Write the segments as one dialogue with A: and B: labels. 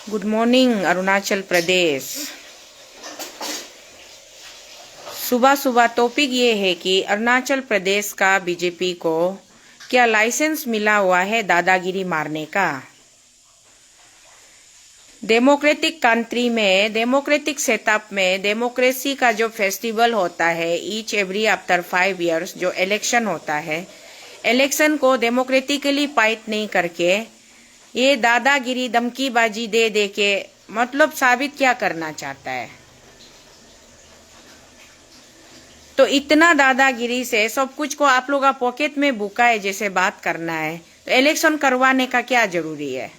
A: Good morning Arunachal Pradesh. सुबह सुबह topic ये है कि अरुणाचल प्रदेश का बीजेपी को क्या लाइसेंस मिला हुआ है दादागिरी मारने का। डेमोक्रेटिक कंट्री में, डेमोक्रेटिक सेटअप में डेमोक्रेसी का जो फेस्टिवल होता है ईच एवरी आफ्टर 5 इयर्स, जो इलेक्शन होता है, इलेक्शन को डेमोक्रेटिकली फाइट नहीं करके ये दादागिरी धमकीबाजी दे दे के मतलब साबित क्या करना चाहता है। तो इतना दादागिरी से सब कुछ को आप लोग का पॉकेट में बुका है जैसे बात करना है, तो इलेक्शन करवाने का क्या जरूरी है।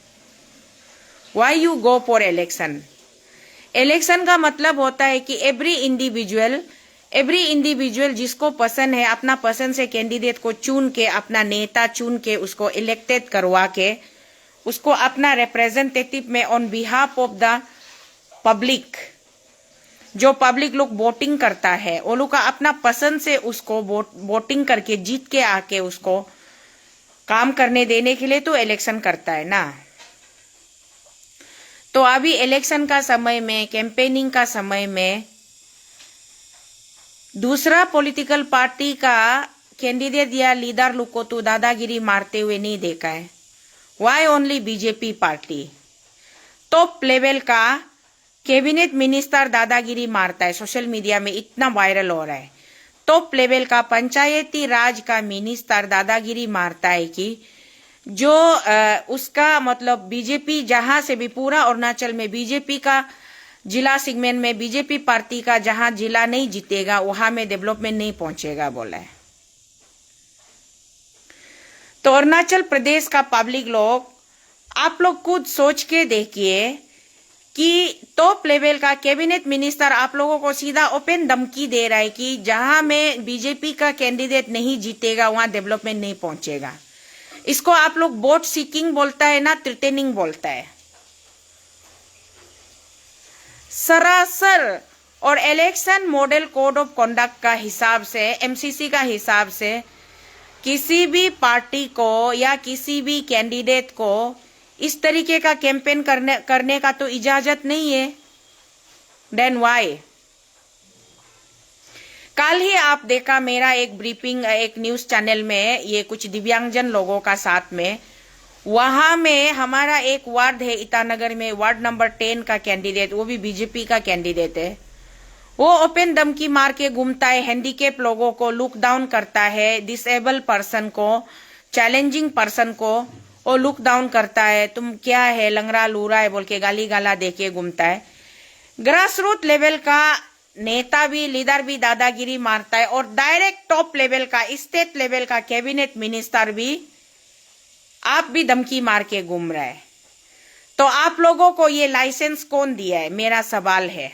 A: Why you go for election. Election का मतलब होता है कि एवरी इंडिविजुअल जिसको पसंद है अपना पसंद से कैंडिडेट को चुन के, अपना नेता चुन के उसको इलेक्टेड करवा के उसको अपना रिप्रेजेंटेटिव में on behalf of the public, जो पब्लिक लोग वोटिंग करता है वो लोग का अपना पसंद से उसको वोटिंग करके जीत के आके उसको काम करने देने के लिए तो इलेक्शन करता है ना। तो अभी इलेक्शन का समय में, कैंपेनिंग का समय में दूसरा पॉलिटिकल पार्टी का कैंडिडेट या लीडर लोग को तो दादागिरी मारते हुए नहीं देखा है। Why only BJP party top level का कैबिनेट मिनिस्टर दादागिरी मारता है, सोशल मीडिया में इतना वायरल हो रहा है। टॉप लेवल का पंचायती राज का मिनिस्टर दादागिरी मारता है कि जो उसका मतलब बीजेपी जहां से भी पूरा अरुणाचल में बीजेपी का जिला सेगमेंट में बीजेपी पार्टी का जहां जिला नहीं जीतेगा वहां में डेवलपमेंट नहीं पहुंचेगा बोला है। तो अरुणाचल प्रदेश का पब्लिक लोग, आप लोग खुद सोच के देखिए कि टॉप लेवल का कैबिनेट मिनिस्टर आप लोगों को सीधा ओपन धमकी दे रहा है कि जहां में बीजेपी का कैंडिडेट नहीं जीतेगा वहां डेवलपमेंट नहीं पहुंचेगा। इसको आप लोग वोट सीकिंग बोलता है ना, थ्रेटनिंग बोलता है सरासर। और election model code of conduct का हिसाब से, एमसीसी का हिसाब से किसी भी पार्टी को या किसी भी कैंडिडेट को इस तरीके का कैंपेन करने का तो इजाजत नहीं है। Then why. कल ही आप देखा मेरा एक ब्रीफिंग एक न्यूज चैनल में, ये कुछ दिव्यांगजन लोगों का साथ में, वहां में हमारा एक वार्ड है ईटानगर में, वार्ड नंबर 10 का कैंडिडेट, वो भी बीजेपी का कैंडिडेट है, वो ओपन धमकी मार के घूमता है, हैंडीकेप लोगों को लुक डाउन करता है, डिसेबल पर्सन को, चैलेंजिंग पर्सन को वो लुक डाउन करता है, तुम क्या है लंगड़ा लूरा है बोल के गाली गाला दे के घूमता है। ग्रास रूट लेवल का नेता भी, लीडर भी दादागिरी मारता है और डायरेक्ट टॉप लेवल का, स्टेट लेवल का कैबिनेट मिनिस्टर भी आप भी धमकी मार के घूम रहा है। तो आप लोगों को ये लाइसेंस कौन दिया है, मेरा सवाल है।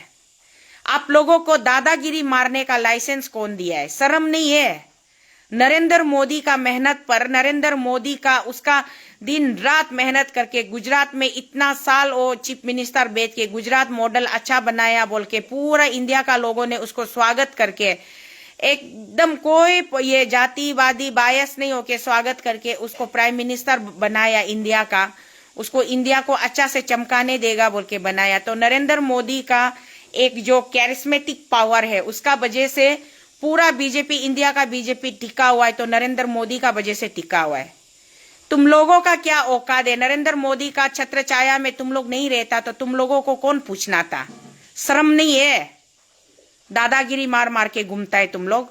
A: आप लोगों को दादागिरी मारने का लाइसेंस कौन दिया है? शर्म नहीं है? नरेंद्र मोदी का मेहनत पर, नरेंद्र मोदी का उसका दिन रात मेहनत करके गुजरात में इतना साल वो चीफ मिनिस्टर बैठ के गुजरात मॉडल अच्छा बनाया बोल के पूरा इंडिया का लोगों ने उसको स्वागत करके एकदम कोई ये जातिवादी बायस नहीं होके स्वागत करके उसको प्राइम मिनिस्टर बनाया इंडिया का, उसको इंडिया को अच्छा से चमकाने देगा बोल के बनाया। तो नरेंद्र मोदी का एक जो कैरिस्मेटिक पावर है उसका वजह से पूरा बीजेपी, इंडिया का बीजेपी टिका हुआ है, तो नरेंद्र मोदी का वजह से टिका हुआ है। तुम लोगों का क्या औकात है? नरेंद्र मोदी का छत्र छाया में तुम लोग नहीं रहता तो तुम लोगों को कौन पूछना था? शर्म नहीं है? दादागिरी मार मार के घूमता है तुम लोग।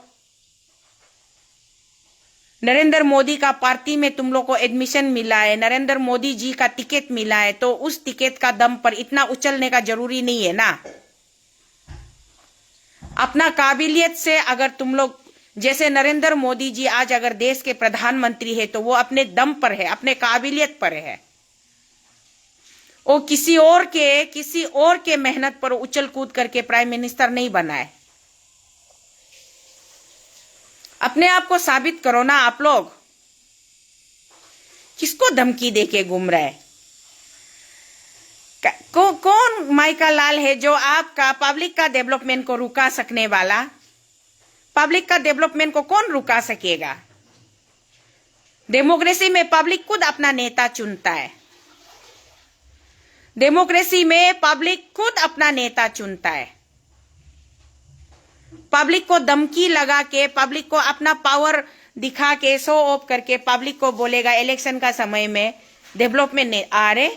A: नरेंद्र मोदी का पार्टी में तुम लोग को एडमिशन मिला है, नरेंद्र मोदी जी का टिकट मिला है, तो उस टिकट का दम पर इतना उछलने का जरूरी नहीं है ना। अपना काबिलियत से अगर तुम लोग, जैसे नरेंद्र मोदी जी आज अगर देश के प्रधानमंत्री है तो वो अपने दम पर है, अपने काबिलियत पर है, वो किसी और के मेहनत पर उछल कूद करके प्राइम मिनिस्टर नहीं बना है। अपने आप को साबित करो ना। आप लोग किसको धमकी देके घूम रहे हैं? कौन माइका लाल है जो आपका पब्लिक का डेवलपमेंट को रुका सकने वाला? पब्लिक का डेवलपमेंट को कौन रुका सकेगा? डेमोक्रेसी में पब्लिक खुद अपना नेता चुनता है। डेमोक्रेसी में पब्लिक खुद अपना नेता चुनता है। पब्लिक को धमकी लगा के, पब्लिक को अपना पावर दिखा के, शो ऑफ करके पब्लिक को बोलेगा इलेक्शन का समय में डेवलपमेंट नहीं आ रहे।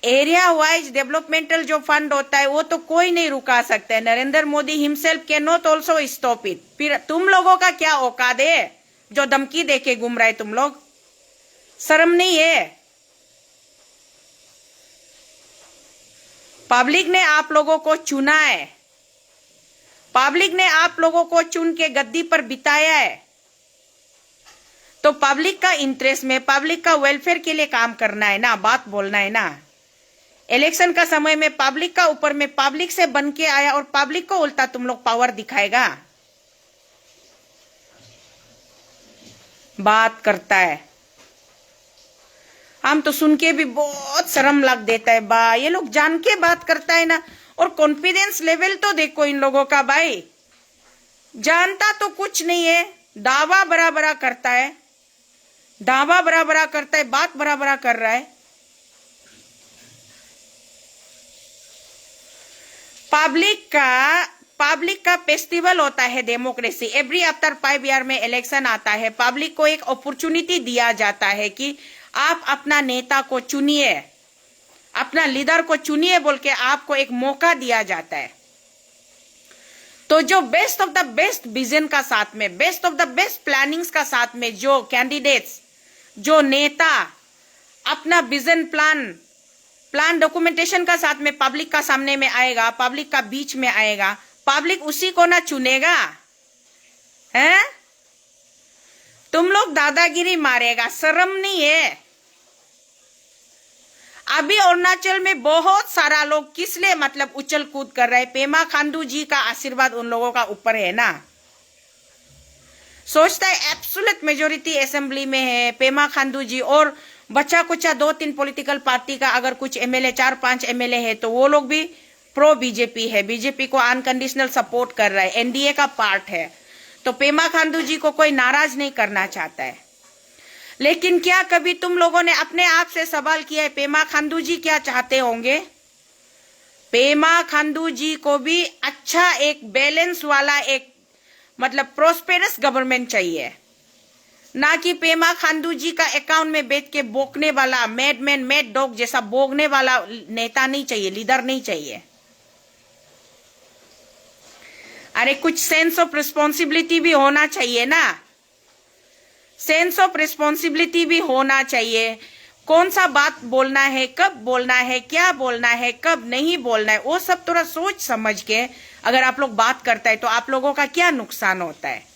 A: एरिया वाइज डेवलपमेंटल जो फंड होता है वो तो कोई नहीं रुका सकता है। Narendra Modi himself can not also stop it. फिर तुम लोगों का क्या औकात है जो धमकी देके घूम रहे तुम लोग? शर्म नहीं है? पब्लिक ने आप लोगों को चुना है, पब्लिक ने आप लोगों को चुन के गद्दी पर बिताया है, तो पब्लिक का इंटरेस्ट में, पब्लिक का वेलफेयर के लिए काम करना है ना, बात बोलना है ना। इलेक्शन का समय में पब्लिक का ऊपर में पब्लिक से बन के आया और पब्लिक को उल्टा तुम लोग पावर दिखाएगा, बात करता है। हम तो सुन के भी बहुत शर्म लग देता है बा, ये लोग जान के बात करता है ना। और कॉन्फिडेंस लेवल तो देखो इन लोगों का भाई, जानता तो कुछ नहीं है, दावा बड़ा बड़ा करता है, दावा बड़ा बड़ा करता है, बात बड़ा बड़ा कर रहा है। पब्लिक का फेस्टिवल होता है डेमोक्रेसी। एवरी आफ्टर 5 ईयर में इलेक्शन आता है, पब्लिक को एक अपॉर्चुनिटी दिया जाता है कि आप अपना नेता को चुनिए, अपना लीडर को चुनिए बोल के आपको एक मौका दिया जाता है। तो जो best of the best vision का साथ में, best of the best plannings का साथ में जो कैंडिडेट्स, जो नेता अपना विजन प्लान डॉक्यूमेंटेशन का साथ में पब्लिक का सामने में आएगा, पब्लिक का बीच में आएगा, पब्लिक उसी को ना चुनेगा? हैं? तुम लोग दादागिरी मारेगा, शर्म नहीं है? अभी अरुणाचल में बहुत सारा लोग किस लिए मतलब उछल कूद कर रहे हैं? पेमा खांडू जी का आशीर्वाद उन लोगों का ऊपर है ना। सोचता है एब्सोल्यूट मेजोरिटी असेंबली में है पेमा खांडू जी, और बच्चा कुचा 2-3 पॉलिटिकल पार्टी का अगर कुछ एमएलए, 4-5 एमएलए है तो वो लोग भी प्रो बीजेपी है, बीजेपी को अनकंडीशनल सपोर्ट कर रहा है, एनडीए का पार्ट है। तो पेमा खांडू जी को कोई नाराज नहीं करना चाहता है। लेकिन क्या कभी तुम लोगों ने अपने आप से सवाल किया है पेमा खांडू जी क्या चाहते होंगे? पेमा खांडू जी को भी अच्छा एक बैलेंस वाला एक मतलब प्रोस्पेरस गवर्नमेंट चाहिए, ना कि पेमा खांडू जी का अकाउंट में बैठ के बोकने वाला मैडमैन, मैड डॉग जैसा बोगने वाला नेता नहीं चाहिए, लीडर नहीं चाहिए। अरे कुछ सेंस ऑफ रिस्पॉन्सिबिलिटी भी होना चाहिए ना, सेंस ऑफ रिस्पॉन्सिबिलिटी भी होना चाहिए। कौन सा बात बोलना है, कब बोलना है, क्या बोलना है, कब नहीं बोलना है, वो सब थोड़ा सोच समझ के अगर आप लोग बात करता है तो आप लोगों का क्या नुकसान होता है।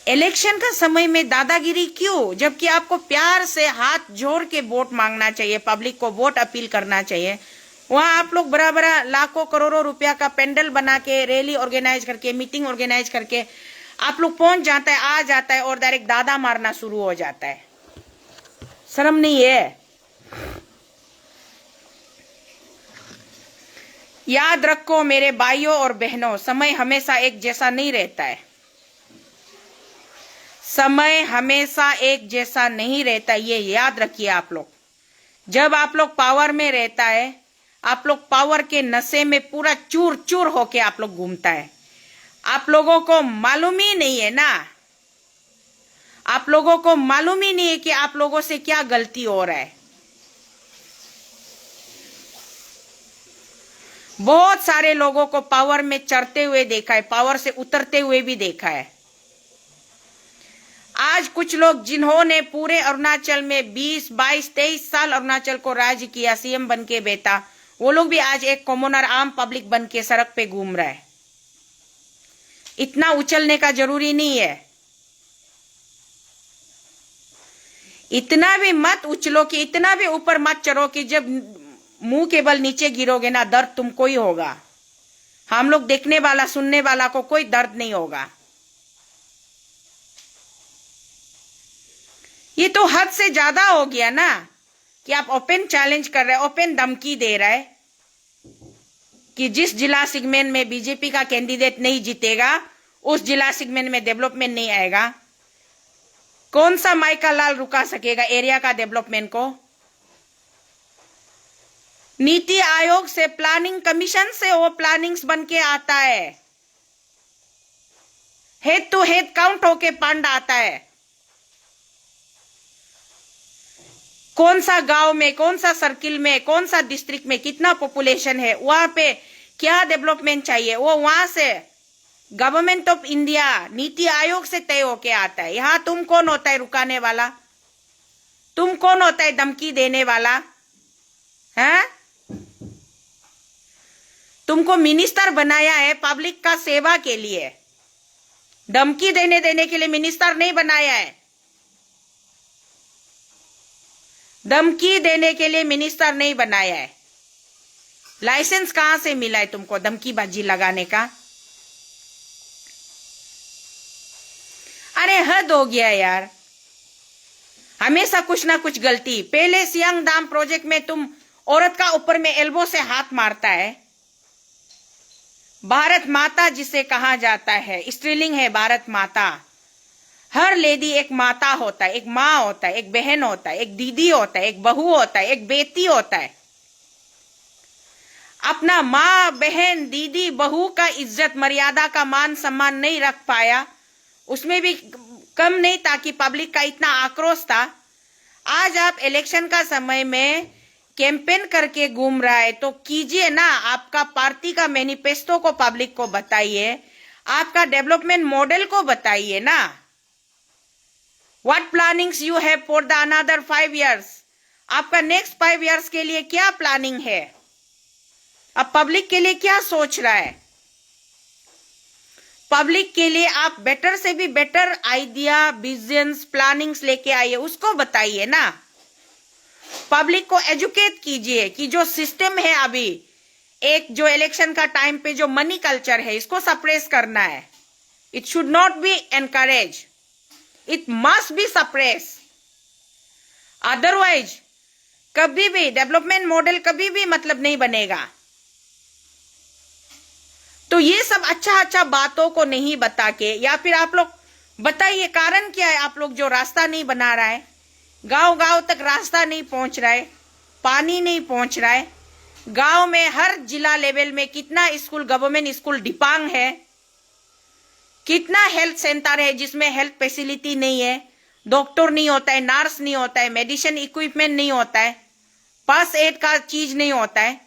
A: इलेक्शन का समय में दादागिरी क्यों, जबकि आपको प्यार से हाथ जोड़ के वोट मांगना चाहिए, पब्लिक को वोट अपील करना चाहिए। वहां आप लोग बड़ा बड़ा लाखों करोड़ों रुपया का पेंडल बना के, रैली ऑर्गेनाइज करके, मीटिंग ऑर्गेनाइज करके आप लोग पहुंच जाता है, आ जाता है और डायरेक्ट दादा मारना शुरू हो जाता है। शर्म नहीं है? याद रखो मेरे भाइयों और बहनों, समय हमेशा एक जैसा नहीं रहता है, समय हमेशा एक जैसा नहीं रहता, ये याद रखिए आप लोग। जब आप लोग पावर में रहता है, आप लोग पावर के नशे में पूरा चूर चूर होके आप लोग घूमता है। आप लोगों को मालूम ही नहीं है ना, आप लोगों को मालूम ही नहीं है कि आप लोगों से क्या गलती हो रहा है। बहुत सारे लोगों को पावर में चढ़ते हुए देखा है, पावर से उतरते हुए भी देखा है। आज कुछ लोग जिन्होंने पूरे अरुणाचल में 20, 22, 23 साल अरुणाचल को राज किया, सीएम बन के बैठा, वो लोग भी आज एक कॉमनर आम पब्लिक बन के सड़क पे घूम रहा है। इतना उछलने का जरूरी नहीं है, इतना भी मत उछलो कि इतना भी ऊपर मत चढ़ो कि जब मुंह के बल नीचे गिरोगे ना दर्द तुमको ही होगा। हम लोग देखने वाला सुनने वाला को कोई दर्द नहीं होगा। ये तो हद से ज्यादा हो गया ना कि आप ओपन चैलेंज कर रहे हैं, ओपन धमकी दे रहा है कि जिस जिला सेगमेंट में बीजेपी का कैंडिडेट नहीं जीतेगा उस जिला सेगमेंट में डेवलपमेंट नहीं आएगा। कौन सा माइका लाल रुका सकेगा एरिया का डेवलपमेंट को? नीति आयोग से, प्लानिंग कमीशन से वो प्लानिंग्स बन के आता है, हेड टू हेड काउंट होके फंड आता है। कौन सा गांव में, कौन सा सर्किल में, कौन सा डिस्ट्रिक्ट में कितना पॉपुलेशन है, वहां पे क्या डेवलपमेंट चाहिए, वो वहां से government of India NITI Aayog से तय होके आता है। यहां तुम कौन होता है रुकाने वाला? तुम कौन होता है धमकी देने वाला? हैं? तुमको मिनिस्टर बनाया है पब्लिक का सेवा के लिए, धमकी देने के लिए मिनिस्टर नहीं बनाया है। धमकी देने के लिए मिनिस्टर नहीं बनाया है। लाइसेंस कहां से मिला है तुमको धमकीबाजी लगाने का? अरे हद हो गया यार, हमेशा कुछ ना कुछ गलती। पहले सियांग दाम प्रोजेक्ट में तुम औरत का ऊपर में एल्बो से हाथ मारता है। भारत माता जिसे कहा जाता है, स्त्रीलिंग है भारत माता। हर लेडी एक माता होता है, एक माँ होता है, एक बहन होता है, एक दीदी होता है, एक बहू होता है, एक बेटी होता है। अपना माँ, बहन, दीदी, बहू का इज्जत मर्यादा का मान सम्मान नहीं रख पाया, उसमें भी कम नहीं था कि पब्लिक का इतना आक्रोश था। आज आप इलेक्शन का समय में कैंपेन करके घूम रहा है तो कीजिए ना, आपका पार्टी का मैनिफेस्टो को पब्लिक को बताइए, आपका डेवलपमेंट मॉडल को बताइए ना। What plannings you have for the another 5 years? आपका नेक्स्ट 5 years के लिए क्या प्लानिंग है? अब पब्लिक के लिए क्या सोच रहा है? पब्लिक के लिए आप बेटर से भी बेटर आइडिया, विजन्स, प्लानिंग्स लेके आइए, उसको बताइए ना। पब्लिक को एजुकेट कीजिए कि जो सिस्टम है अभी, एक जो इलेक्शन का टाइम पे जो मनी कल्चर है, इसको सप्रेस करना है। It should not be encourage, it must be suppress. Otherwise कभी भी डेवलपमेंट मॉडल कभी भी मतलब नहीं बनेगा। तो ये सब अच्छा बातों को नहीं बता के, या फिर आप लोग बताइए कारण क्या है? आप लोग जो रास्ता नहीं बना रहा है, गांव गांव तक रास्ता नहीं पहुंच रहा है, पानी नहीं पहुंच रहा है। गांव में हर जिला लेवल में कितना स्कूल, गवर्नमेंट स्कूल डिपांग है, कितना हेल्थ सेंटर है जिसमें हेल्थ फैसिलिटी नहीं है, डॉक्टर नहीं होता है, नर्स नहीं होता है, मेडिसिन इक्विपमेंट नहीं होता है, फर्स्ट एड का चीज नहीं होता है।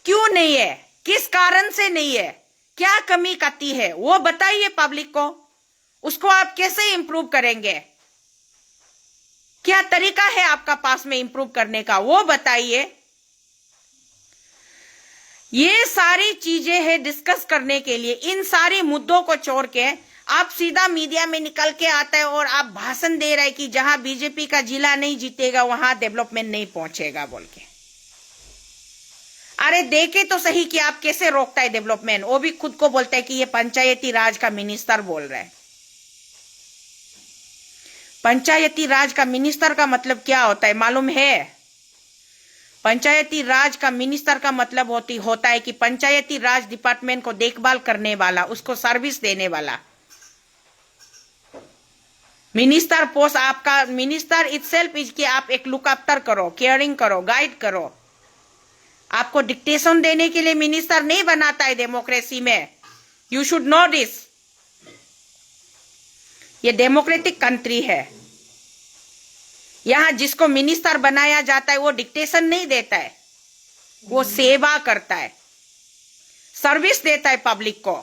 A: क्यों नहीं है? किस कारण से नहीं है? क्या कमी कती है वो बताइए पब्लिक को। उसको आप कैसे इंप्रूव करेंगे? क्या तरीका है आपका पास में इंप्रूव करने का, वो बताइए। ये सारी चीजें हैं डिस्कस करने के लिए। इन सारे मुद्दों को छोड़ के आप सीधा मीडिया में निकल के आता है और आप भाषण दे रहे हैं कि जहां बीजेपी का जिला नहीं जीतेगा वहां डेवलपमेंट नहीं पहुंचेगा बोल के। अरे देखे तो सही कि आप कैसे रोकता है डेवलपमेंट। वो भी खुद को बोलता है कि ये पंचायती राज का मिनिस्टर बोल रहा है। पंचायती राज का मिनिस्टर का मतलब क्या होता है मालूम है? पंचायती राज का मिनिस्टर का मतलब होता है कि पंचायती राज डिपार्टमेंट को देखभाल करने वाला, उसको सर्विस देने वाला। मिनिस्टर पोस्ट आपका, मिनिस्टर इटसेल्फ इज कि आप एक लुक आफ्टर करो, केयरिंग करो, गाइड करो। आपको डिक्टेशन देने के लिए मिनिस्टर नहीं बनाता है डेमोक्रेसी में। You should know this. ये डेमोक्रेटिक कंट्री है। यहां जिसको मिनिस्टर बनाया जाता है वो डिक्टेशन नहीं देता है, वो सेवा करता है, सर्विस देता है पब्लिक को।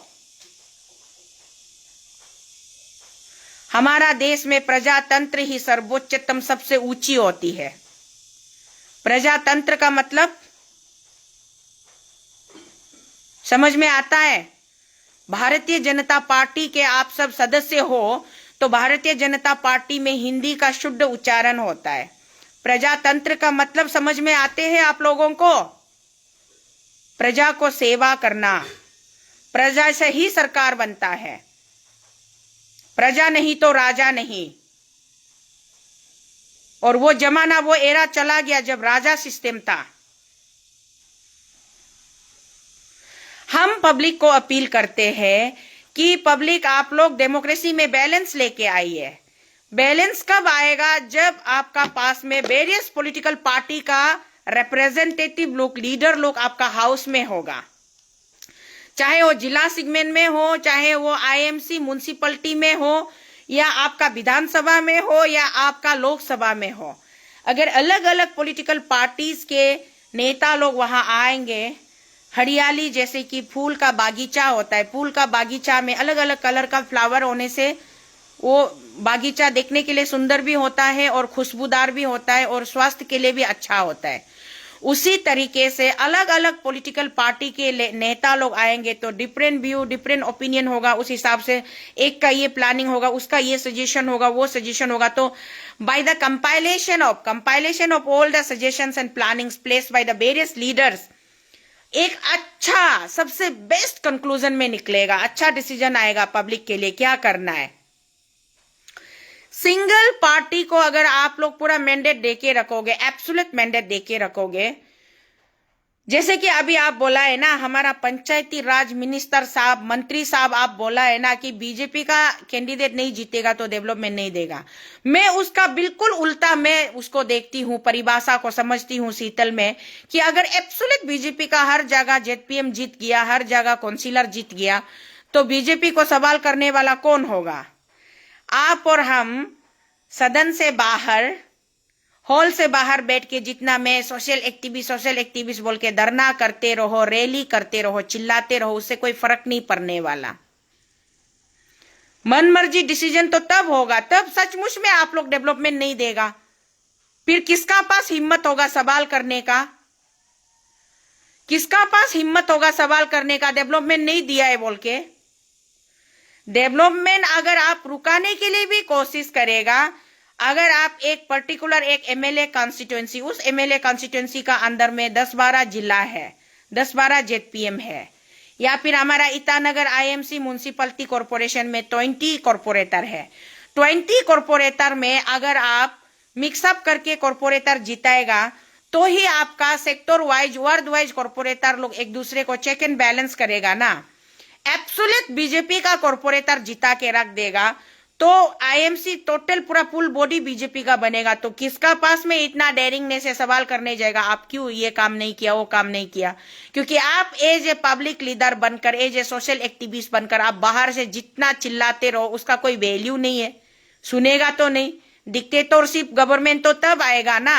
A: हमारा देश में प्रजातंत्र ही सर्वोच्चतम सबसे ऊंची होती है। प्रजातंत्र का मतलब समझ में आता है? भारतीय जनता पार्टी के आप सब सदस्य हो तो भारतीय जनता पार्टी में हिंदी का शुद्ध उच्चारण होता है। प्रजातंत्र का मतलब समझ में आते हैं आप लोगों को? प्रजा को सेवा करना। प्रजा से ही सरकार बनता है, प्रजा नहीं तो राजा नहीं। और वो जमाना, वो एरा चला गया जब राजा सिस्टम था। हम पब्लिक को अपील करते हैं कि पब्लिक आप लोग डेमोक्रेसी में बैलेंस लेके आइए। बैलेंस कब आएगा? जब आपका पास में वेरियस पॉलिटिकल पार्टी का रिप्रेजेंटेटिव लोग, लीडर लोग आपका हाउस में होगा, चाहे वो जिला सेगमेंट में हो, चाहे वो आईएमसी म्युनिसिपैलिटी में हो, या आपका विधानसभा में हो, या आपका लोकसभा में हो। अगर अलग अलग पॉलिटिकल पार्टीज के नेता लोग वहां आएंगे, हरियाली जैसे कि फूल का बागीचा होता है, फूल का बागीचा में अलग अलग कलर का फ्लावर होने से वो बागीचा देखने के लिए सुंदर भी होता है और खुशबूदार भी होता है और स्वास्थ्य के लिए भी अच्छा होता है। उसी तरीके से अलग अलग पॉलिटिकल पार्टी के नेता लोग आएंगे तो डिफरेंट व्यू, डिफरेंट ओपिनियन होगा। उस हिसाब से एक का ये प्लानिंग होगा, उसका ये सजेशन होगा, वो सजेशन होगा। तो by the compilation of all the suggestions and plannings placed by the various leaders, एक अच्छा सबसे बेस्ट कंक्लूजन में निकलेगा, अच्छा डिसीजन आएगा पब्लिक के लिए क्या करना है। सिंगल पार्टी को अगर आप लोग पूरा मैंडेट देके रखोगे, एब्सोल्यूट मैंडेट देके रखोगे, जैसे कि अभी आप बोला है ना, हमारा पंचायती राज मिनिस्टर साहब, मंत्री साहब, आप बोला है ना कि बीजेपी का कैंडिडेट नहीं जीतेगा तो डेवलपमेंट नहीं देगा। मैं उसका बिल्कुल उल्टा, मैं उसको देखती हूँ, परिभाषा को समझती हूँ शीतल में, कि अगर एब्सोल्यूट बीजेपी का हर जगह जेडपीएम जीत गया, हर जगह काउंसिलर जीत गया, तो बीजेपी को सवाल करने वाला कौन होगा? आप और हम सदन से बाहर, हॉल से बाहर बैठ के जितना मैं सोशल एक्टिविस्ट बोल के धरना करते रहो, रैली करते रहो, चिल्लाते रहो, उससे कोई फर्क नहीं पड़ने वाला। मन मर्जी डिसीजन तो तब होगा, तब सचमुच में आप लोग डेवलपमेंट नहीं देगा। फिर किसका पास हिम्मत होगा सवाल करने का? किसका पास हिम्मत होगा सवाल करने का डेवलपमेंट नहीं दिया है बोल के? डेवलपमेंट अगर आप रुकाने के लिए भी कोशिश करेगा, अगर आप एक पर्टिकुलर एक एमएलए कॉन्स्टिट्यूएंसी, उस एमएलए कॉन्स्टिट्यूएंसी का अंदर में 10-12 जिला है, 10-12 जेडपीएम है, या फिर हमारा ईटानगर आईएमसी म्युनिसिपैलिटी कॉर्पोरेशन में 20 कॉर्पोरेटर है, 20 कॉर्पोरेटर में अगर आप मिक्सअप करके कॉर्पोरेटर जिताएगा तो ही आपका sector wise, ward wise corporator लोग एक दूसरे को चेक एंड बैलेंस करेगा ना। एब्सोल्यूट बीजेपी का कॉर्पोरेटर जिता के रख देगा तो आईएमसी टोटल पूरा फुल बॉडी बीजेपी का बनेगा। तो किसका पास में इतना डेयरिंगनेस से सवाल करने जाएगा, आप क्यों ये काम नहीं किया, वो काम नहीं किया? क्योंकि आप एज ए पब्लिक लीडर बनकर, एज ए सोशल एक्टिविस्ट बनकर आप बाहर से जितना चिल्लाते रहो उसका कोई वैल्यू नहीं है, सुनेगा तो नहीं। डिक्टेटरशिप गवर्नमेंट तो तब आएगा ना।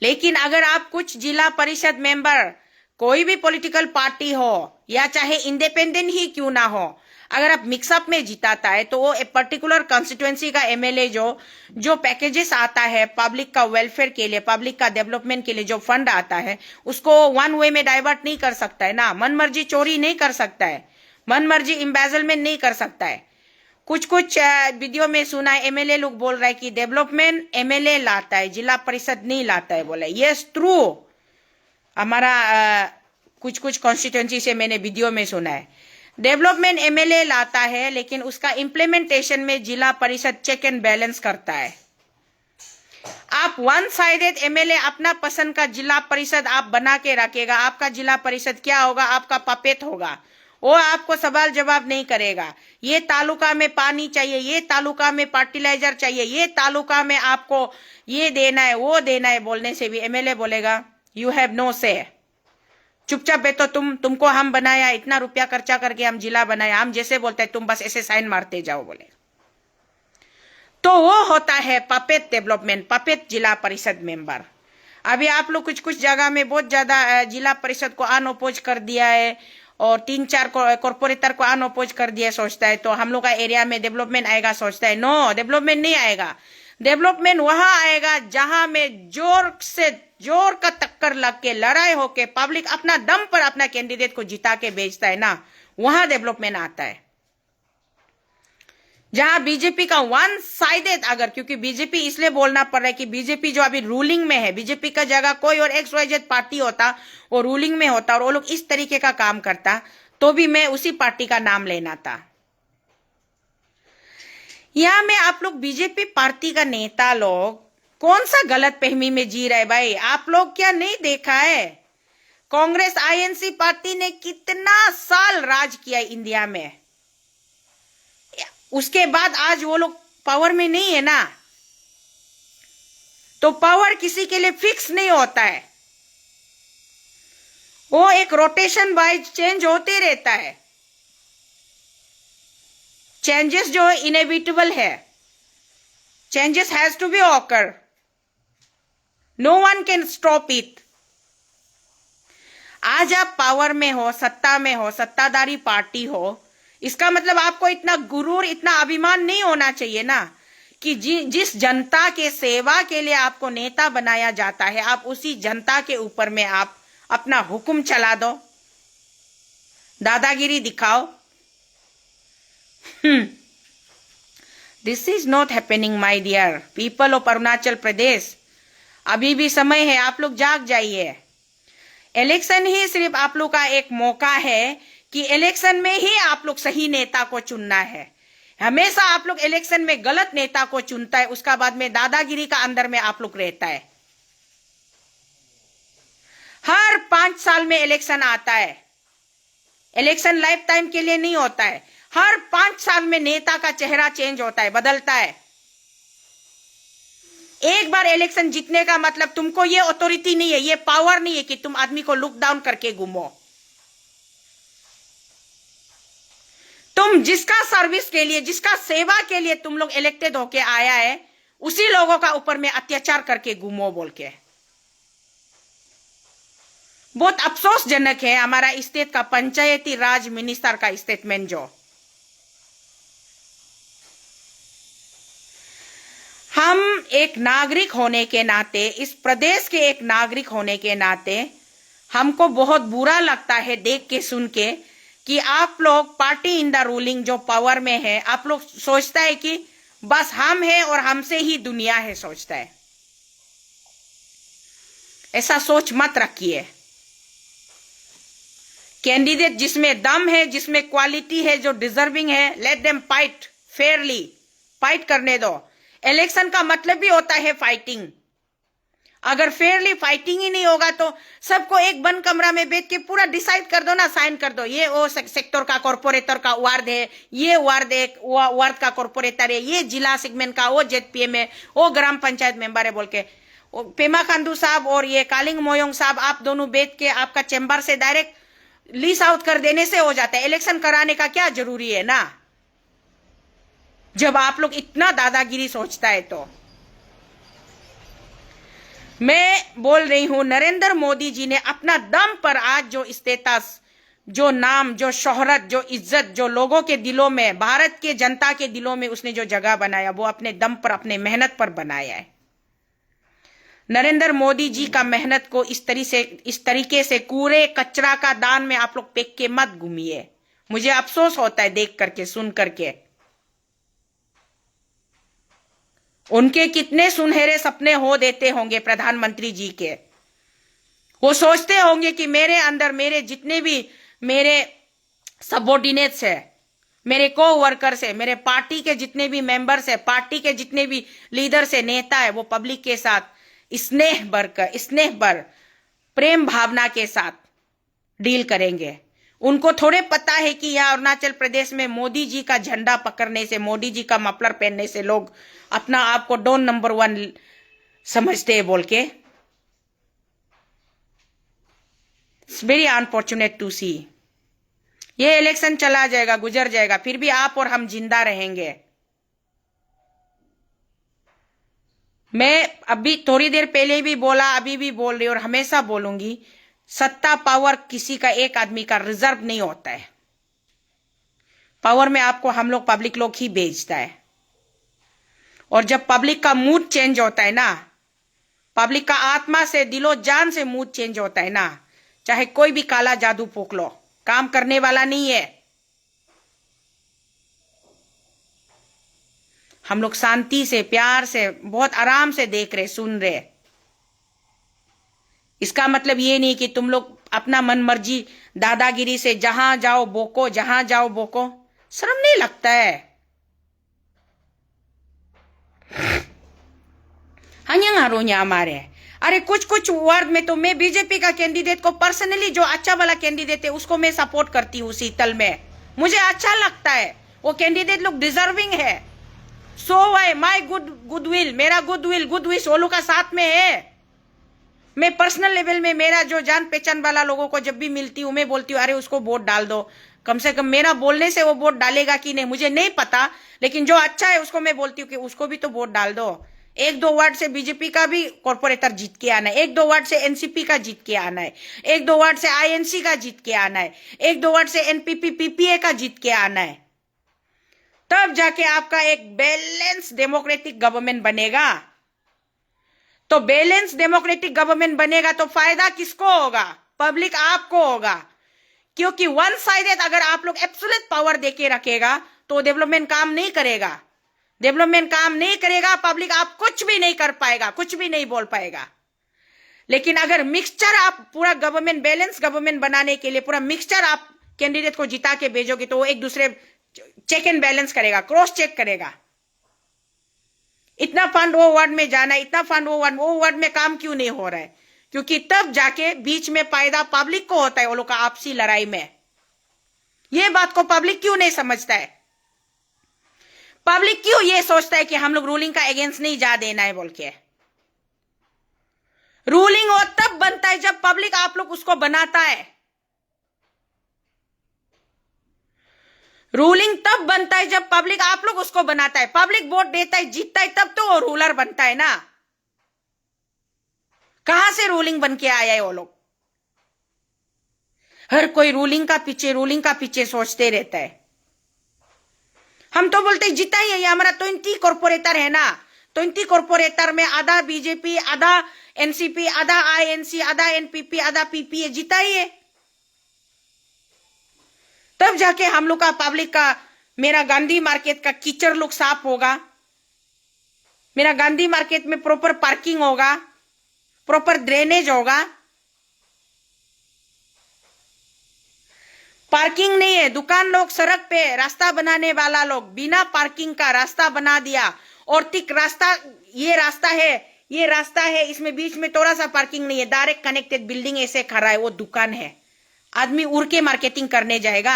A: लेकिन अगर आप कुछ जिला परिषद मेंबर, कोई भी पॉलिटिकल पार्टी हो या चाहे इंडिपेंडेंट ही क्यों ना हो, अगर आप मिक्सअप में जिताता है तो वो एक पर्टिकुलर कॉन्स्टिट्यूएंसी का एमएलए जो पैकेजेस आता है पब्लिक का वेलफेयर के लिए, पब्लिक का डेवलपमेंट के लिए जो फंड आता है, उसको वन वे में डाइवर्ट नहीं कर सकता है ना। मन मर्जी चोरी नहीं कर सकता है, मन मर्जी एम्बेजलमेंट नहीं कर सकता है। कुछ वीडियो में सुना है एमएलए लोग बोल रहा है कि डेवलपमेंट एमएलए लाता है, जिला परिषद नहीं लाता है। बोला यस ट्रू, हमारा कुछ कॉन्स्टिट्यूएंसी से मैंने वीडियो में सुना है, डेवलपमेंट एमएलए लाता है लेकिन उसका इंप्लीमेंटेशन में जिला परिषद चेक एंड बैलेंस करता है। आप वन साइडेड एमएलए अपना पसंद का जिला परिषद आप बना के रखेगा, आपका जिला परिषद क्या होगा, आपका पपेट होगा। वो आपको सवाल जवाब नहीं करेगा। ये तालुका में पानी चाहिए, ये तालुका में फर्टिलाइजर चाहिए, ये तालुका में आपको ये देना है, वो देना है, बोलने से भी एमएलए बोलेगा यू हैव नो से, चुपचाप बैठो, तुमको हम बनाया, इतना रुपया खर्चा करके हम जिला बनाया, हम जैसे बोलते हैं तुम बस ऐसे साइन मारते जाओ बोले। तो वो होता है पपेट डेवलपमेंट, पपेट जिला परिषद मेंबर। अभी आप लोग कुछ जगह में बहुत ज्यादा जिला परिषद को अनअपोज कर दिया है और 3-4 कॉर्पोरेटर को अनअपोज कर दिया, सोचता है तो हम लोग का एरिया में डेवलपमेंट आएगा, सोचता है। नो, डेवलपमेंट नहीं आएगा। डेवलपमेंट वहां आएगा जहां में जोर का टक्कर लग के, लड़ाई होके पब्लिक अपना दम पर अपना कैंडिडेट को जिता के भेजता है ना, वहां डेवलपमेंट आता है। जहां बीजेपी का वन साइडेड, अगर, क्योंकि बीजेपी इसलिए बोलना पड़ रहा है कि बीजेपी जो अभी रूलिंग में है, बीजेपी का जगह कोई और XYZ पार्टी होता, वो रूलिंग में होता और वो लोग इस तरीके का काम करता तो भी मैं उसी पार्टी का नाम लेना था। यहां में आप लोग बीजेपी पार्टी का नेता लोग कौन सा गलत फहमी में जी रहे भाई? आप लोग क्या नहीं देखा है कांग्रेस आईएनसी पार्टी ने कितना साल राज किया इंडिया में, उसके बाद आज वो लोग पावर में नहीं है ना, तो पावर किसी के लिए फिक्स नहीं होता है, वो एक रोटेशन वाइज चेंज होते रहता है। चेंजेस जो इनएविटेबल है, changes has to be occur, no one can stop it. आज आप पावर में हो, सत्ता में हो, सत्ताधारी पार्टी हो, इसका मतलब आपको इतना गुरूर, इतना अभिमान नहीं होना चाहिए ना कि जिस जनता के सेवा के लिए आपको नेता बनाया जाता है, आप उसी जनता के ऊपर में आप अपना हुक्म चला दो, दादागिरी दिखाओ। This is not happening my dear people of Arunachal Pradesh. अभी भी समय है, आप लोग जाग जाइए। इलेक्शन ही सिर्फ आप लोग का एक मौका है कि इलेक्शन में ही आप लोग सही नेता को चुनना है। हमेशा आप लोग इलेक्शन में गलत नेता को चुनता है, उसका बाद में दादागिरी का अंदर में आप लोग रहता है। हर 5 साल में इलेक्शन आता है, इलेक्शन लाइफ टाइम के लिए नहीं होता है। हर 5 साल में नेता का चेहरा चेंज होता है, बदलता है। एक बार इलेक्शन जीतने का मतलब तुमको ये अथॉरिटी नहीं है, ये पावर नहीं है कि तुम आदमी को लुक डाउन करके घूमो। तुम जिसका सर्विस के लिए, जिसका सेवा के लिए तुम लोग इलेक्टेड होके आया है, उसी लोगों का ऊपर में अत्याचार करके घूमो बोल के। बहुत अफसोसजनक है हमारा स्टेट का पंचायती राज मिनिस्टर का स्टेटमेंट। जो हम एक नागरिक होने के नाते, इस प्रदेश के एक नागरिक होने के नाते हमको बहुत बुरा लगता है देख के, सुन के कि आप लोग पार्टी इन द रूलिंग जो पावर में है, आप लोग सोचता है कि बस हम हैं और हमसे ही दुनिया है, सोचता है। ऐसा सोच मत रखिए। कैंडिडेट जिसमें दम है, जिसमें क्वालिटी है, जो डिजर्विंग है, let them fight Fairlie, fight करने दो। इलेक्शन का मतलब भी होता है फाइटिंग। अगर फेयरली फाइटिंग ही नहीं होगा तो सबको एक बंद कमरा में बैठ के पूरा डिसाइड कर दो ना, साइन कर दो, ये वो सेक्टर का कॉर्पोरेटर का वार्ड है, ये वार्ड वार्ड का कॉर्पोरेटर है, ये जिला सेगमेंट का वो जेडपीएम है, वो ग्राम पंचायत मेंबर है बोल के। पेमा खांडू साहब और ये कालिंग मोयोंग साहब, आप दोनों बैठ के आपका चैम्बर से डायरेक्ट लीज आउट कर देने से हो जाता है। इलेक्शन कराने का क्या जरूरी है ना, जब आप लोग इतना दादागिरी सोचता है तो। मैं बोल रही हूं, नरेंद्र मोदी जी ने अपना दम पर आज जो स्टेटस, जो नाम, जो शोहरत, जो इज्जत, जो लोगों के दिलों में, भारत के जनता के दिलों में उसने जो जगह बनाया, वो अपने दम पर, अपने मेहनत पर बनाया है। नरेंद्र मोदी जी का मेहनत को इस तरीके से कूड़े कचरा का दान में आप लोग फेंक के मत घूमिए। मुझे अफसोस होता है देख करके, सुन करके। उनके कितने सुनहरे सपने हो देते होंगे प्रधानमंत्री जी के। वो सोचते होंगे कि मेरे अंदर मेरे जितने भी मेरे सबऑर्डिनेट्स है, मेरे को वर्कर्स है, मेरे पार्टी के जितने भी मेंबर्स है, पार्टी के जितने भी लीडर्स है, नेता है, वो पब्लिक के साथ स्नेह भर प्रेम भावना के साथ डील करेंगे। उनको थोड़े पता है कि यहाँ अरुणाचल प्रदेश में मोदी जी का झंडा पकड़ने से, मोदी जी का मफलर पहनने से लोग अपना आप को डॉन नंबर 1 समझते हैं बोल के। इट्स वेरी अनफॉर्चुनेट टू सी। ये इलेक्शन चला जाएगा, गुजर जाएगा, फिर भी आप और हम जिंदा रहेंगे। मैं अभी थोड़ी देर पहले भी बोला, अभी भी बोल रही और हमेशा बोलूंगी, सत्ता पावर किसी का एक आदमी का रिजर्व नहीं होता है। पावर में आपको हम लोग पब्लिक लोग ही भेजता है। और जब पब्लिक का मूड चेंज होता है ना, पब्लिक का आत्मा से, दिलो जान से मूड चेंज होता है ना, चाहे कोई भी काला जादू फूंक लो, काम करने वाला नहीं है। हम लोग शांति से, प्यार से, बहुत आराम से देख रहे, सुन रहे। इसका मतलब ये नहीं कि तुम लोग अपना मन मर्जी दादागिरी से जहां जाओ बोको, जहां जाओ बोको। शर्म नहीं लगता है? हमारे अरे कुछ वार्ड में तो मैं बीजेपी का कैंडिडेट को पर्सनली, जो अच्छा वाला कैंडिडेट है उसको मैं सपोर्ट करती हूँ शीतल में। मुझे अच्छा लगता है, वो कैंडिडेट लोग डिजर्विंग है। सो वाई माई गुडविल, मेरा गुड विश ओलू का साथ में है। मैं पर्सनल लेवल में मेरा जो जान पहचान वाला लोगों को जब भी मिलती हूं, मैं बोलती हूँ अरे उसको वोट डाल दो। कम से कम मेरा बोलने से वो वोट डालेगा कि नहीं मुझे नहीं पता, लेकिन जो अच्छा है उसको मैं बोलती हूँ कि उसको भी तो वोट डाल दो। एक दो वार्ड से बीजेपी का भी कॉर्पोरेटर जीत के आना है, एक दो वार्ड से एनसीपी का जीत के आना है, एक दो वार्ड से आईएनसी का जीत के आना है, एक दो वार्ड से एनपीपी पीपीए का जीत के आना है। तब जाके आपका एक बैलेंस डेमोक्रेटिक गवर्नमेंट बनेगा। तो बैलेंस डेमोक्रेटिक गवर्नमेंट बनेगा तो फायदा किसको होगा? पब्लिक आपको होगा। क्योंकि वन साइडेड अगर आप लोग एब्सोल्यूट पावर देके रखेगा तो डेवलपमेंट काम नहीं करेगा। डेवलपमेंट काम नहीं करेगा, पब्लिक आप कुछ भी नहीं कर पाएगा, कुछ भी नहीं बोल पाएगा। लेकिन अगर मिक्सचर आप पूरा गवर्नमेंट बैलेंस गवर्नमेंट बनाने के लिए पूरा मिक्सचर आप कैंडिडेट को जिता के भेजोगे तो वो एक दूसरे चेक एंड बैलेंस करेगा, क्रॉस चेक करेगा। इतना फंड वो वार्ड में जाना है, इतना फंड वो वार्ड में काम क्यों नहीं हो रहा है? क्योंकि तब जाके बीच में फायदा पब्लिक को होता है वो लोग का आपसी लड़ाई में। ये बात को पब्लिक क्यों नहीं समझता है? पब्लिक क्यों ये सोचता है कि हम लोग रूलिंग का अगेंस्ट नहीं जा देना है बोल के? रूलिंग वो तब बनता है जब पब्लिक आप लोग उसको बनाता है। रूलिंग तब बनता है जब पब्लिक आप लोग उसको बनाता है। पब्लिक वोट देता है, जीतता है, तब तो वो रूलर बनता है ना। कहां से रूलिंग बन के आया है वो लोग? हर कोई रूलिंग का पीछे सोचते रहता है। हम तो बोलते जितना ही है, ये हमारा 20 कॉर्पोरेटर है ना, 20 कॉर्पोरेटर में आधा बीजेपी, आधा एनसीपी, आधा आईएनसी, आधा एनपीपी, आधा पीपीए, जितना ही है। तब जाके हम लोग का पब्लिक का, मेरा गांधी मार्केट का कीचड़ लोग साफ होगा, मेरा गांधी मार्केट में प्रॉपर पार्किंग होगा, प्रॉपर ड्रेनेज होगा। पार्किंग नहीं है, दुकान लोग सड़क पे रास्ता बनाने वाला लोग बिना पार्किंग का रास्ता बना दिया। और तिक रास्ता, ये रास्ता है, इसमें बीच में थोड़ा सा पार्किंग नहीं है, डायरेक्ट कनेक्टेड बिल्डिंग ऐसे खड़ा है, वो दुकान है। आदमी उड़ के मार्केटिंग करने जाएगा?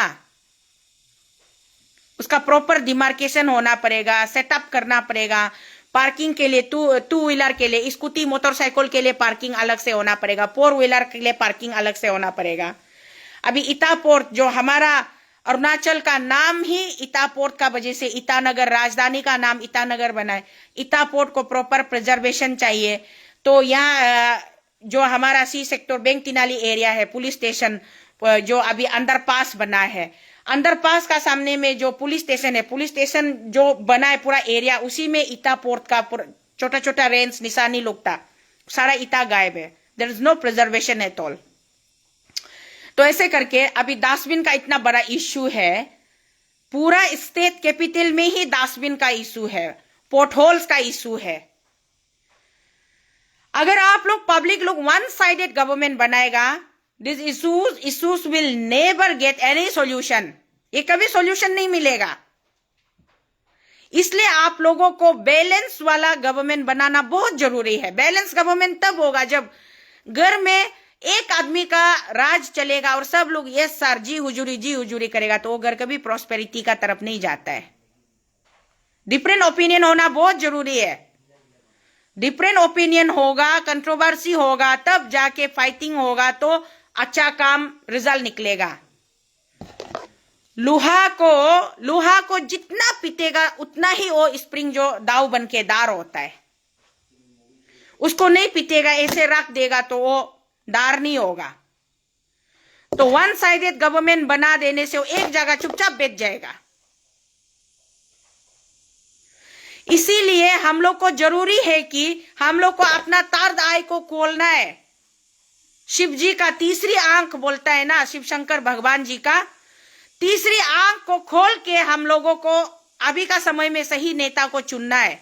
A: उसका प्रॉपर डिमार्केशन होना पड़ेगा, सेटअप करना पड़ेगा। पार्किंग के लिए टू व्हीलर के लिए, स्कूटी मोटरसाइकिल के लिए पार्किंग अलग से होना पड़ेगा, 4 व्हीलर के लिए पार्किंग अलग से होना पड़ेगा। अभी इटा पोर्ट, जो हमारा अरुणाचल का नाम ही इटा पोर्ट का वजह से ईटानगर, राजधानी का नाम ईटानगर बना है। इटा पोर्ट को प्रॉपर प्रिजर्वेशन चाहिए। तो यहाँ जो हमारा सी सेक्टर बैंक तिनाली एरिया है, पुलिस स्टेशन जो अभी अंडरपास बना है, अंडरपास का सामने में जो पुलिस स्टेशन है, पुलिस स्टेशन जो बना है पूरा एरिया, उसी में इटा पोर्ट का छोटा छोटा रेंज निशानी लोग था, सारा इटा गायब है। There is no preservation at all. तो ऐसे करके अभी डस्टबिन का इतना बड़ा इश्यू है, पूरा स्टेट कैपिटल में ही डस्टबिन का इश्यू है, पोर्टहोल्स का इश्यू है। अगर आप लोग पब्लिक लोग वन साइडेड गवर्नमेंट बनाएगा, this issues will never get any solution. ये कभी सॉल्यूशन नहीं मिलेगा। इसलिए आप लोगों को बैलेंस वाला गवर्नमेंट बनाना बहुत जरूरी है। बैलेंस गवर्नमेंट तब होगा जब घर में एक आदमी का राज चलेगा और सब लोग यस सर जी हुजूरी करेगा, तो वो घर कभी प्रॉस्पेरिटी का तरफ नहीं जाता है। डिफरेंट ओपिनियन होना बहुत जरूरी है। डिफरेंट ओपिनियन होगा, कंट्रोवर्सी होगा, तब जाके फाइटिंग होगा तो अच्छा काम रिजल्ट निकलेगा। लोहा को जितना पीटेगा उतना ही वो स्प्रिंग जो दाव बन के दार होता है, उसको नहीं पीटेगा, ऐसे रख देगा तो वो दार नहीं होगा। तो वन साइडेड गवर्नमेंट बना देने से वो एक जगह चुपचाप बैठ जाएगा। इसीलिए हम लोग को जरूरी है कि हम लोग को अपना थर्ड आई को खोलना है। शिव जी का तीसरी आंख बोलता है ना, शिव शंकर भगवान जी का तीसरी आंख को खोल के हम लोगों को अभी का समय में सही नेता को चुनना है।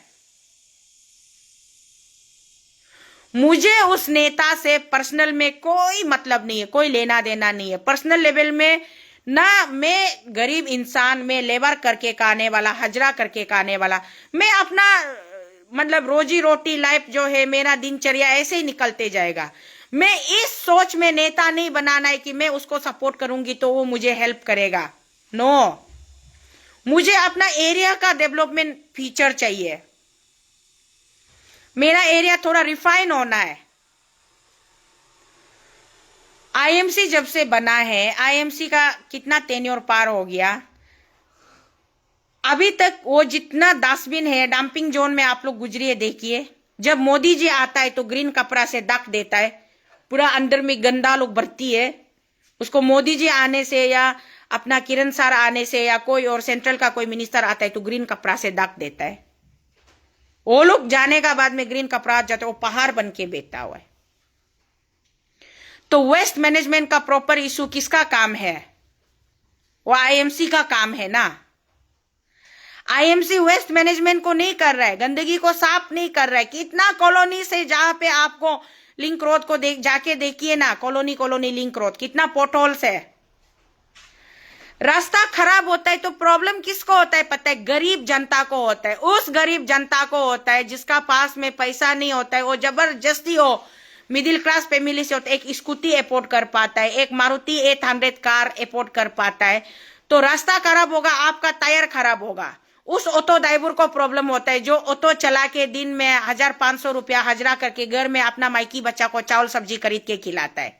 A: मुझे उस नेता से पर्सनल में कोई मतलब नहीं है, कोई लेना देना नहीं है। पर्सनल लेवल में ना, मैं गरीब इंसान, मैं लेबर करके खाने वाला, हजरा करके खाने वाला, मैं अपना मतलब रोजी रोटी लाइफ जो है मेरा दिनचर्या ऐसे ही निकलते जाएगा। मैं इस सोच में नेता नहीं बनाना है कि मैं उसको सपोर्ट करूंगी तो वो मुझे हेल्प करेगा। नो, मुझे अपना एरिया का डेवलपमेंट फीचर चाहिए। मेरा एरिया थोड़ा रिफाइन होना है। आईएमसी जब से बना है, आईएमसी का कितना टेन्योर पार हो गया, अभी तक वो जितना डस्टबिन है डंपिंग जोन में आप लोग गुजरिए देखिए। जब मोदी जी आता है तो ग्रीन कपड़ा से ढक देता है, पूरा अंदर में गंदा लोग भरती है। उसको मोदी जी आने से या अपना किरण सर आने से या कोई और सेंट्रल का कोई मिनिस्टर आता है तो ग्रीन कपड़ा से ढक देता है। वो लोग जाने का बाद में ग्रीन कपड़ा जाते वो पहाड़ बन के बैठा हुआ है। तो वेस्ट मैनेजमेंट का प्रॉपर इशू किसका काम है? वो आईएमसी का काम है ना। आईएमसी वेस्ट मैनेजमेंट को नहीं कर रहा है, गंदगी को साफ नहीं कर रहा है। कितना कॉलोनी से जहां पे आपको लिंक रोड को जाके देखिए ना, कॉलोनी लिंक रोड कितना पोटहोल्स है। रास्ता खराब होता है तो प्रॉब्लम किसको होता है पता है? गरीब जनता को होता है। उस गरीब जनता को होता है जिसका पास में पैसा नहीं होता है, वो जबरदस्ती हो मिडिल क्लास फैमिली से होता है, एक स्कूटी अफोर्ड कर पाता है, एक मारुति 800 कार अफोर्ड कर पाता है। तो रास्ता खराब होगा, आपका टायर खराब होगा, उस ऑटो ड्राइवर को प्रॉब्लम होता है जो ऑटो चला के दिन में 1500 रुपया हजरा करके घर में अपना मायकी बच्चा को चावल सब्जी खरीद के खिलाता है।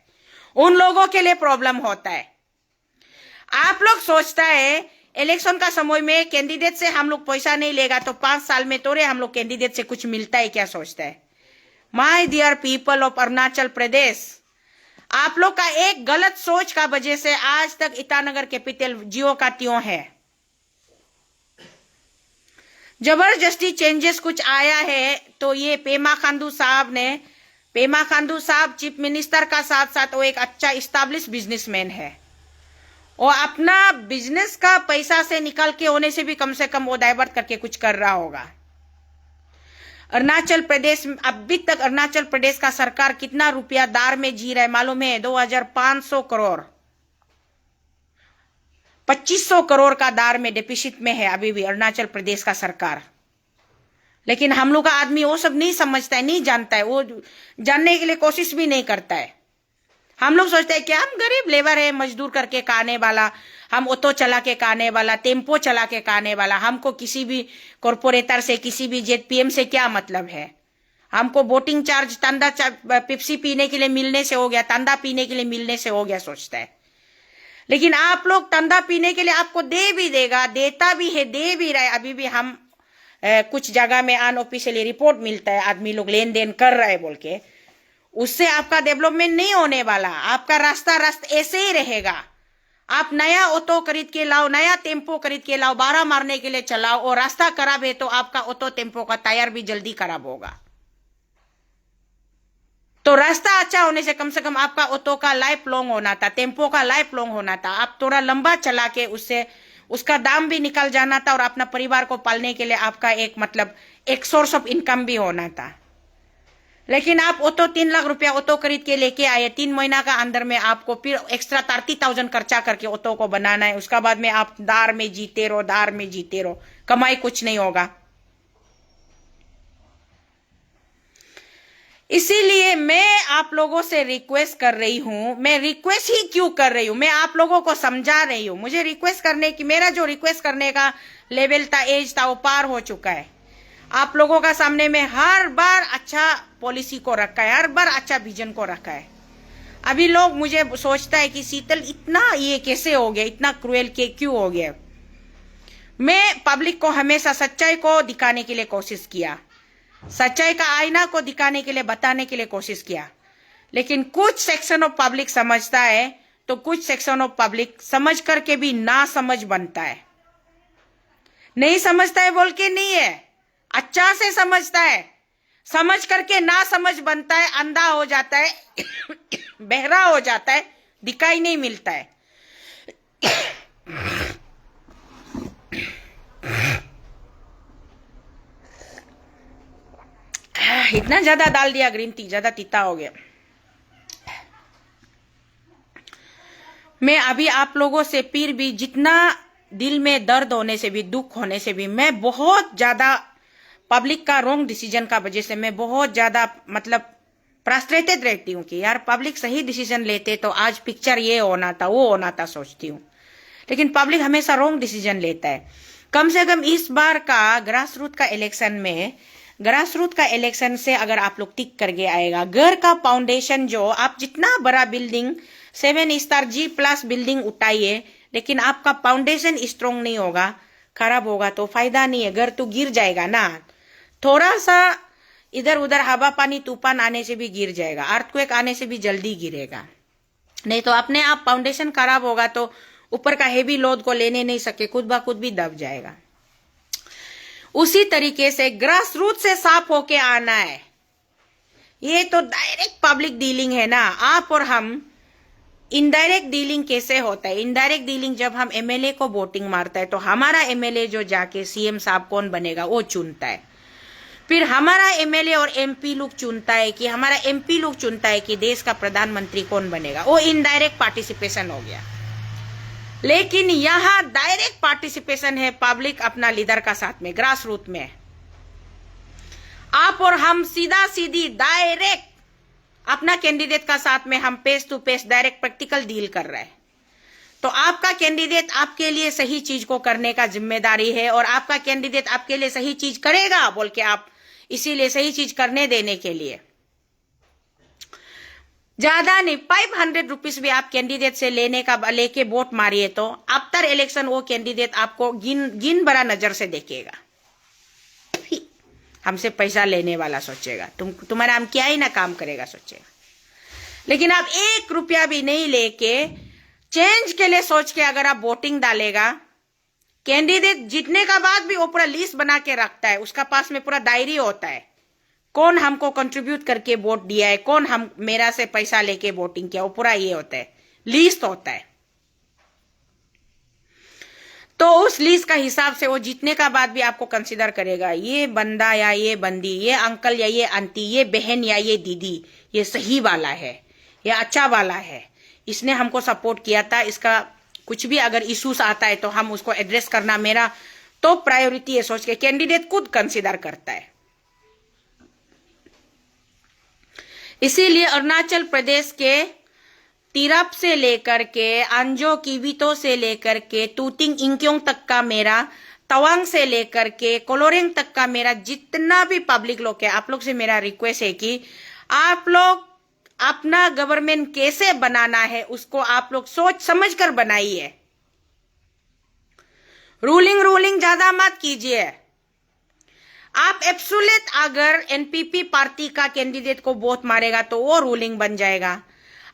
A: उन लोगों के लिए प्रॉब्लम होता है। आप लोग सोचता है इलेक्शन का समय में कैंडिडेट से हम लोग पैसा नहीं लेगा तो 5 साल में तोड़े हम लोग कैंडिडेट से कुछ मिलता है क्या सोचता है? My dear people of Arunachal Pradesh, आप लोग का एक गलत सोच का वजह से आज तक ईटानगर कैपिटल जियो का त्यों है। जबरदस्ती चेंजेस कुछ आया है तो ये पेमा खांडू साहब चीफ मिनिस्टर का साथ साथ वो एक अच्छा इस्टेब्लिश बिजनेसमैन है। और अपना बिजनेस का पैसा से निकाल के होने से भी कम से कम वो डाइवर्ट करके कुछ कर रहा होगा। अरुणाचल प्रदेश अभी तक अरुणाचल प्रदेश का सरकार कितना रुपया दार में जी रहा है मालूम है? 2500 करोड़, 2500 करोड़ का दार में डिफिसिट में है अभी भी अरुणाचल प्रदेश का सरकार। लेकिन हम लोग का आदमी वो सब नहीं समझता है, नहीं जानता है, वो जानने के लिए कोशिश भी नहीं करता है। हम लोग सोचते हैं कि हम गरीब लेबर है, मजदूर करके खाने वाला, हम ऑटो चला के खाने वाला, टेम्पो चला के खाने वाला, हमको किसी भी कॉरपोरेटर से किसी भी जेडपीएम से क्या मतलब है? हमको बोटिंग चार्ज तंदा पेप्सी पीने के लिए मिलने से हो गया, तंदा पीने के लिए मिलने से हो गया सोचता है। लेकिन आप लोग तंदा पीने के लिए आपको दे भी देगा, देता भी है, दे भी रहा है। अभी भी हम कुछ जगह में अनऑफिशियली रिपोर्ट मिलता है आदमी लोग लेन देन कर रहा है बोल के, उससे आपका डेवलपमेंट नहीं होने वाला। आपका रास्ता ऐसे ही रहेगा। आप नया ऑटो खरीद के लाओ, नया टेम्पो खरीद के लाओ, 12 मारने के लिए चलाओ और रास्ता खराब है तो आपका ऑटो टेम्पो का टायर भी जल्दी खराब होगा। तो रास्ता अच्छा होने से कम आपका ऑटो का लाइफ लॉन्ग होना था, टेम्पो का लाइफ लॉन्ग होना था। आप थोड़ा लंबा चला के उससे उसका दाम भी निकल जाना था और अपना परिवार को पालने के लिए आपका एक मतलब एक सोर्स ऑफ इनकम भी होना था। लेकिन आप ऑटो 3 लाख रुपया ऑटो खरीद के लेके आए, 3 महीना का अंदर में आपको फिर एक्स्ट्रा 30,000 खर्चा करके ऑटो को बनाना है। उसका बाद में आप दार में जीते रहो, कमाई कुछ नहीं होगा। इसीलिए मैं आप लोगों से रिक्वेस्ट कर रही हूं। मैं रिक्वेस्ट ही क्यों कर रही हूं? मैं आप लोगों को समझा रही हूं। मुझे रिक्वेस्ट करने की, मेरा जो रिक्वेस्ट करने का लेवल था, एज था, वो पार हो चुका है। आप लोगों का सामने में हर बार अच्छा पॉलिसी को रखा है, हर बार अच्छा विजन को रखा है। अभी लोग मुझे सोचता है कि शीतल इतना ये कैसे हो गया, इतना क्रूएल के क्यों हो गया। मैं पब्लिक को हमेशा सच्चाई को दिखाने के लिए कोशिश किया, सच्चाई का आईना को दिखाने के लिए, बताने के लिए कोशिश किया। लेकिन कुछ सेक्शन ऑफ पब्लिक समझता है तो कुछ सेक्शन ऑफ पब्लिक समझ करके भी ना समझ बनता है। नहीं समझता है बोल के नहीं है, अच्छा से समझता है, समझ करके ना समझ बनता है, अंधा हो जाता है, बहरा हो जाता है, दिखाई नहीं मिलता है। इतना ज्यादा डाल दिया ग्रीन टी, ज्यादा तीता हो गया। मैं अभी आप लोगों से फिर भी जितना दिल में दर्द होने से भी, दुख होने से भी, मैं बहुत ज्यादा पब्लिक का रॉन्ग डिसीजन का वजह से मैं बहुत ज्यादा मतलब फ्रस्ट्रेटेड रहती हूँ कि यार पब्लिक सही डिसीजन लेते तो आज पिक्चर ये होना था, वो होना था सोचती हूँ। लेकिन पब्लिक हमेशा रॉन्ग डिसीजन लेता है। कम से कम इस बार का ग्रास रूट का इलेक्शन से अगर आप लोग टिक करके आएगा, घर का फाउंडेशन जो आप जितना बड़ा बिल्डिंग 7 स्टार G+ बिल्डिंग उठाइए, लेकिन आपका फाउंडेशन स्ट्रोंग नहीं होगा, खराब होगा तो फायदा नहीं है, घर तो गिर जाएगा ना। थोड़ा सा इधर उधर हवा पानी तूफान आने से भी गिर जाएगा, अर्थक्वेक आने से भी जल्दी गिरेगा। नहीं तो अपने आप फाउंडेशन खराब होगा तो ऊपर का हेवी लोड को लेने नहीं सके, खुद ब खुद भी दब जाएगा। उसी तरीके से ग्रास रूट से साफ होके आना है। ये तो डायरेक्ट पब्लिक डीलिंग है ना, आप और हम। इनडायरेक्ट डीलिंग कैसे होता है? इनडायरेक्ट डीलिंग जब हम एमएलए को वोटिंग मारता है तो हमारा एमएलए जो जाके सीएम साहब कौन बनेगा वो चुनता है। फिर हमारा एमएलए और एमपी लोग चुनता है कि हमारा एमपी लोग चुनता है कि देश का प्रधानमंत्री कौन बनेगा, वो इनडायरेक्ट पार्टिसिपेशन हो गया। लेकिन यहां डायरेक्ट पार्टिसिपेशन है पब्लिक अपना लीडर का साथ में, ग्रास रूट में। आप और हम सीधा सीधी डायरेक्ट अपना कैंडिडेट का साथ में हम face to face direct practical deal कर रहे हैं। तो आपका कैंडिडेट आपके लिए सही चीज को करने का जिम्मेदारी है, और आपका कैंडिडेट आपके लिए सही चीज करेगा बोल के आप इसीलिए सही चीज करने देने के लिए ज्यादा नहीं 500 रुपीज भी आप कैंडिडेट से लेके वोट मारिए तो आफ्टर इलेक्शन वो कैंडिडेट आपको गिन बड़ा नजर से देखेगा, हमसे पैसा लेने वाला सोचेगा, तुम्हारा हम क्या ही ना काम करेगा सोचेगा। लेकिन आप 1 रुपया भी नहीं लेके चेंज के लिए सोच के अगर आप वोटिंग डालेगा, कैंडिडेट जीतने का बाद भी वो पूरा लिस्ट बना के रखता है, उसका पास में पूरा डायरी होता है, कौन हमको कंट्रीब्यूट करके वोट दिया है, कौन हम मेरा से पैसा लेके वोटिंग किया, वो पूरा ये होता है, लिस्ट होता है। तो उस लिस्ट का हिसाब से वो जीतने का बाद भी आपको कंसीडर करेगा, ये बंदा या ये बंदी, ये अंकल या ये आंटी, ये बहन या ये दीदी, ये सही वाला है, ये अच्छा वाला है, इसने हमको सपोर्ट किया था, इसका कुछ भी अगर इश्यूज आता है तो हम उसको एड्रेस करना मेरा तो प्रायोरिटी है, सोच के कैंडिडेट खुद कंसीडर करता है। इसीलिए अरुणाचल प्रदेश के तिरप से लेकर के अंजो किवितो से लेकर के तूतिंग इंक्योंग तक का मेरा, तवांग से लेकर के कोलोरेंग तक का मेरा जितना भी पब्लिक लोग है, आप लोग से मेरा रिक्वेस्ट है कि आप लोग अपना गवर्नमेंट कैसे बनाना है उसको आप लोग सोच समझ कर बनाइए। रूलिंग ज्यादा मत कीजिए। आप एब्सोल्यूट अगर एनपीपी पार्टी का कैंडिडेट को वोट मारेगा तो वो रूलिंग बन जाएगा,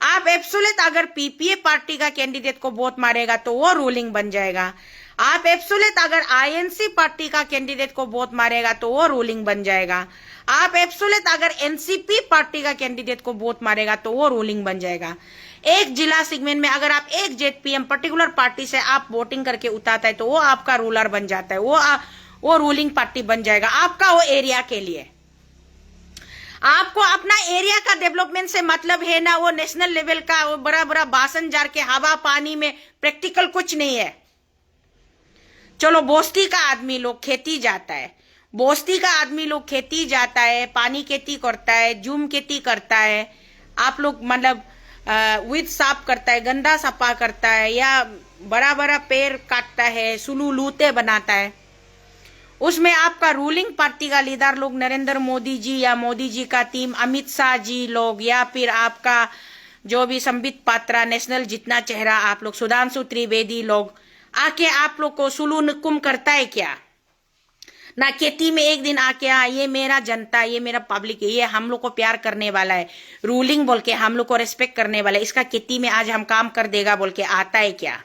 A: आप एब्सोल्यूट अगर पीपीए पार्टी का कैंडिडेट को वोट मारेगा तो वो रूलिंग बन जाएगा, आप एब्सोल्यूट अगर आईएनसी पार्टी का कैंडिडेट को वोट मारेगा तो वो रूलिंग बन जाएगा, आप एब्सोल्यूट अगर एनसीपी पार्टी का कैंडिडेट को वोट मारेगा तो वो रूलिंग बन जाएगा। एक जिला सेगमेंट में अगर आप एक जेडपीएम पर्टिकुलर पार्टी से आप वोटिंग करके उतारता है तो वो आपका रूलर बन जाता है, वो रूलिंग पार्टी बन जाएगा आपका वो एरिया के लिए। आपको अपना एरिया का डेवलपमेंट से मतलब है ना, वो नेशनल लेवल का वो बड़ा बड़ा भाषण जार के हवा पानी में प्रैक्टिकल कुछ नहीं है। चलो बोस्ती का आदमी लोग खेती जाता है, बोस्ती का आदमी लोग खेती जाता है, पानी खेती करता है, जूम खेती करता है, आप लोग मतलब विद साफ करता है, गंदा सफा करता है, या बड़ा बड़ा पेड़ काटता है, सुलू लूते बनाता है। उसमें आपका रूलिंग पार्टी का लीडर लोग नरेंद्र मोदी जी या मोदी जी का टीम, अमित शाह जी लोग, या फिर आपका जो भी संबित पात्रा नेशनल जितना चेहरा आप लोग, सुधांशु त्रिवेदी लोग आके आप लोग को सुलू नुकुम करता है क्या? ना खेती में एक दिन आके ये मेरा जनता, ये मेरा पब्लिक है, ये हम लोग को प्यार करने वाला है, रूलिंग बोल के हम लोग को रेस्पेक्ट करने वाला है, इसका खेती में आज हम काम कर देगा बोल के आता है क्या?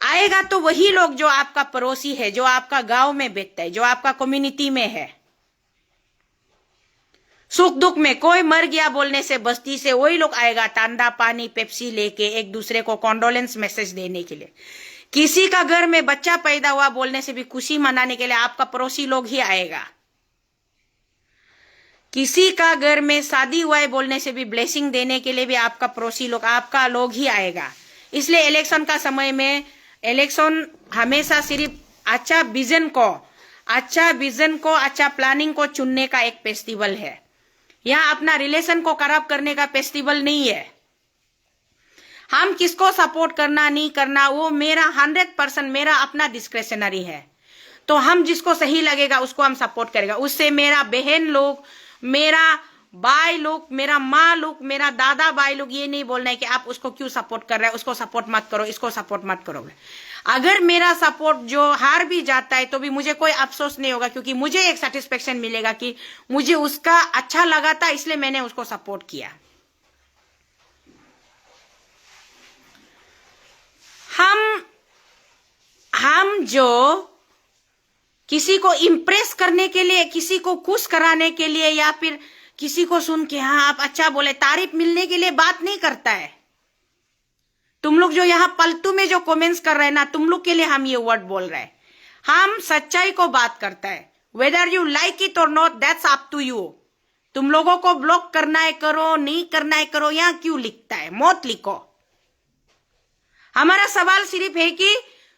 A: आएगा तो वही लोग जो आपका पड़ोसी है, जो आपका गांव में बैठता है, जो आपका कम्युनिटी में है। सुख दुख में कोई मर गया बोलने से बस्ती से वही लोग आएगा, तांदा पानी पेप्सी लेके एक दूसरे को कॉन्डोलेंस मैसेज देने के लिए। किसी का घर में बच्चा पैदा हुआ बोलने से भी खुशी मनाने के लिए आपका पड़ोसी लोग ही आएगा। किसी का घर में शादी हुआ है बोलने से भी ब्लेसिंग देने के लिए भी आपका पड़ोसी लोग, आपका लोग ही आएगा। इसलिए इलेक्शन का समय में इलेक्शन हमेशा सिर्फ अच्छा विजन को, अच्छा प्लानिंग को चुनने का एक फेस्टिवल है। यहाँ अपना रिलेशन को खराब करने का फेस्टिवल नहीं है। हम किसको सपोर्ट करना नहीं करना वो मेरा 100% मेरा अपना डिस्क्रेशनरी है। तो हम जिसको सही लगेगा उसको हम सपोर्ट करेगा। उससे मेरा बहन लोग, मेरा भाई लोग, मेरा माँ लोग, मेरा दादा भाई लोग ये नहीं बोलना है कि आप उसको क्यों सपोर्ट कर रहे हैं, उसको सपोर्ट मत करो, इसको सपोर्ट मत करो। अगर मेरा सपोर्ट जो हार भी जाता है तो भी मुझे कोई अफसोस नहीं होगा, क्योंकि मुझे एक सेटिस्फेक्शन मिलेगा कि मुझे उसका अच्छा लगा था इसलिए मैंने उसको सपोर्ट किया। हम जो किसी को इम्प्रेस करने के लिए, किसी को खुश कराने के लिए, या फिर किसी को सुन के हाँ आप अच्छा बोले तारीफ मिलने के लिए बात नहीं करता है। तुम लोग जो यहाँ पलतू में जो कमेंट्स कर रहे हैं ना, तुम लोग के लिए हम ये वर्ड बोल रहे हैं। हम सच्चाई को बात करता है। वेदर यू लाइक इट और not, that's up to you. तुम लोगों को ब्लॉक करना है करो, नहीं करना है करो, यहाँ क्यों लिखता है, मौत लिखो। हमारा सवाल सिर्फ है कि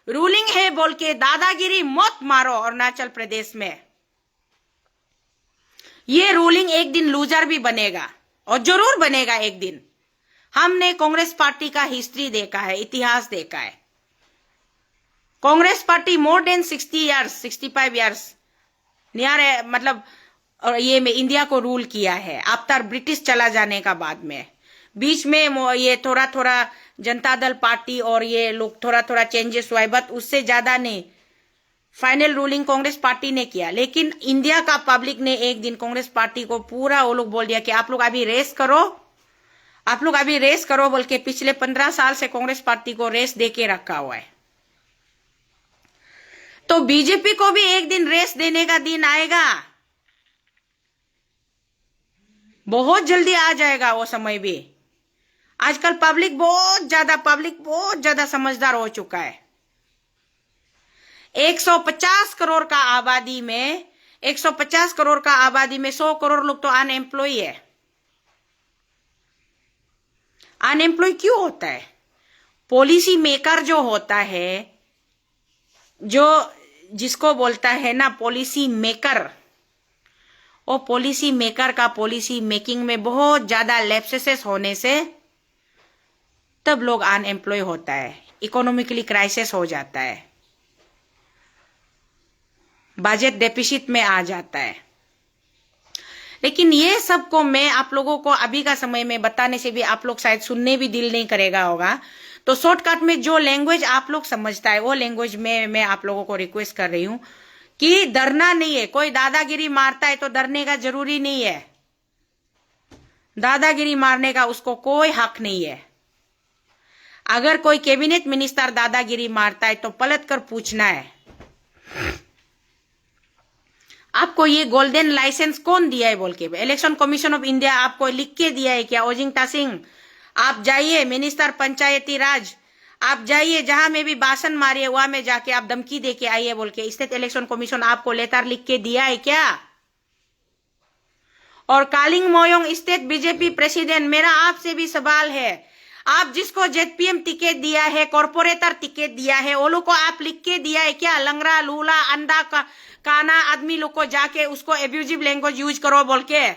A: रूलिंग है बोल के दादागिरी मत मारो अरुणाचल प्रदेश में। ये रूलिंग एक दिन लूजर भी बनेगा और जरूर बनेगा एक दिन। हमने कांग्रेस पार्टी का हिस्ट्री देखा है, इतिहास देखा है। Congress party more than 60 years 65 years near मतलब ये में इंडिया को रूल किया है आफ्टर ब्रिटिश चला जाने का बाद में। बीच में ये थोड़ा थोड़ा जनता दल पार्टी और ये लोग थोड़ा थोड़ा चेंजेस हुआ है, बट उससे ज्यादा नहीं। फाइनल रूलिंग कांग्रेस पार्टी ने किया, लेकिन इंडिया का पब्लिक ने एक दिन कांग्रेस पार्टी को पूरा वो लोग बोल दिया कि आप लोग अभी रेस करो, आप लोग अभी रेस करो बोल के पिछले 15 साल से कांग्रेस पार्टी को रेस देके रखा हुआ है। तो बीजेपी को भी एक दिन रेस देने का दिन आएगा, बहुत जल्दी आ जाएगा वो समय भी। आजकल पब्लिक बहुत ज्यादा समझदार हो चुका है। 150 करोड़ का आबादी में 150 करोड़ का आबादी में 100 करोड़ लोग तो अनएम्प्लॉय है। अनएम्प्लॉय क्यों होता है? पॉलिसी मेकर जो होता है, जो जिसको बोलता है ना पॉलिसी मेकर, वो पॉलिसी मेकर का पॉलिसी मेकिंग में बहुत ज्यादा लैप्सेस होने से तब लोग अनएम्प्लॉय होता है, इकोनॉमिकली क्राइसिस हो जाता है, बजट डेफिसिट में आ जाता है। लेकिन ये सब को मैं आप लोगों को अभी का समय में बताने से भी आप लोग शायद सुनने भी दिल नहीं करेगा होगा। तो शॉर्टकट में जो लैंग्वेज आप लोग समझता है वो लैंग्वेज में मैं आप लोगों को रिक्वेस्ट कर रही हूं कि डरना नहीं है। कोई दादागिरी मारता है तो डरने का जरूरी नहीं है। दादागिरी मारने का उसको कोई हक नहीं है। अगर कोई कैबिनेट मिनिस्टर दादागिरी मारता है तो पलट कर पूछना है, आपको ये गोल्डन लाइसेंस कौन दिया है बोल के। इलेक्शन कमीशन ऑफ इंडिया आपको लिख के दिया है क्या? ओजिंग तासिंग आप जाइए, मिनिस्टर पंचायती राज आप जाइए, जहां में भी भाषण मारिए वहां में जाके आप धमकी दे के आइए बोल के स्टेट इलेक्शन कमीशन आपको लेटर लिख के दिया है क्या? और Kaling Moyong state BJP president, मेरा आपसे भी सवाल है, आप जिसको जेडपीएम टिकट दिया है, कॉर्पोरेटर टिकट दिया है, वो लोग को आप लिख के दिया है क्या? लंगड़ा लूला अंधा काना आदमी लोग को जाके उसको एब्यूजिव लैंग्वेज यूज करो बोल के।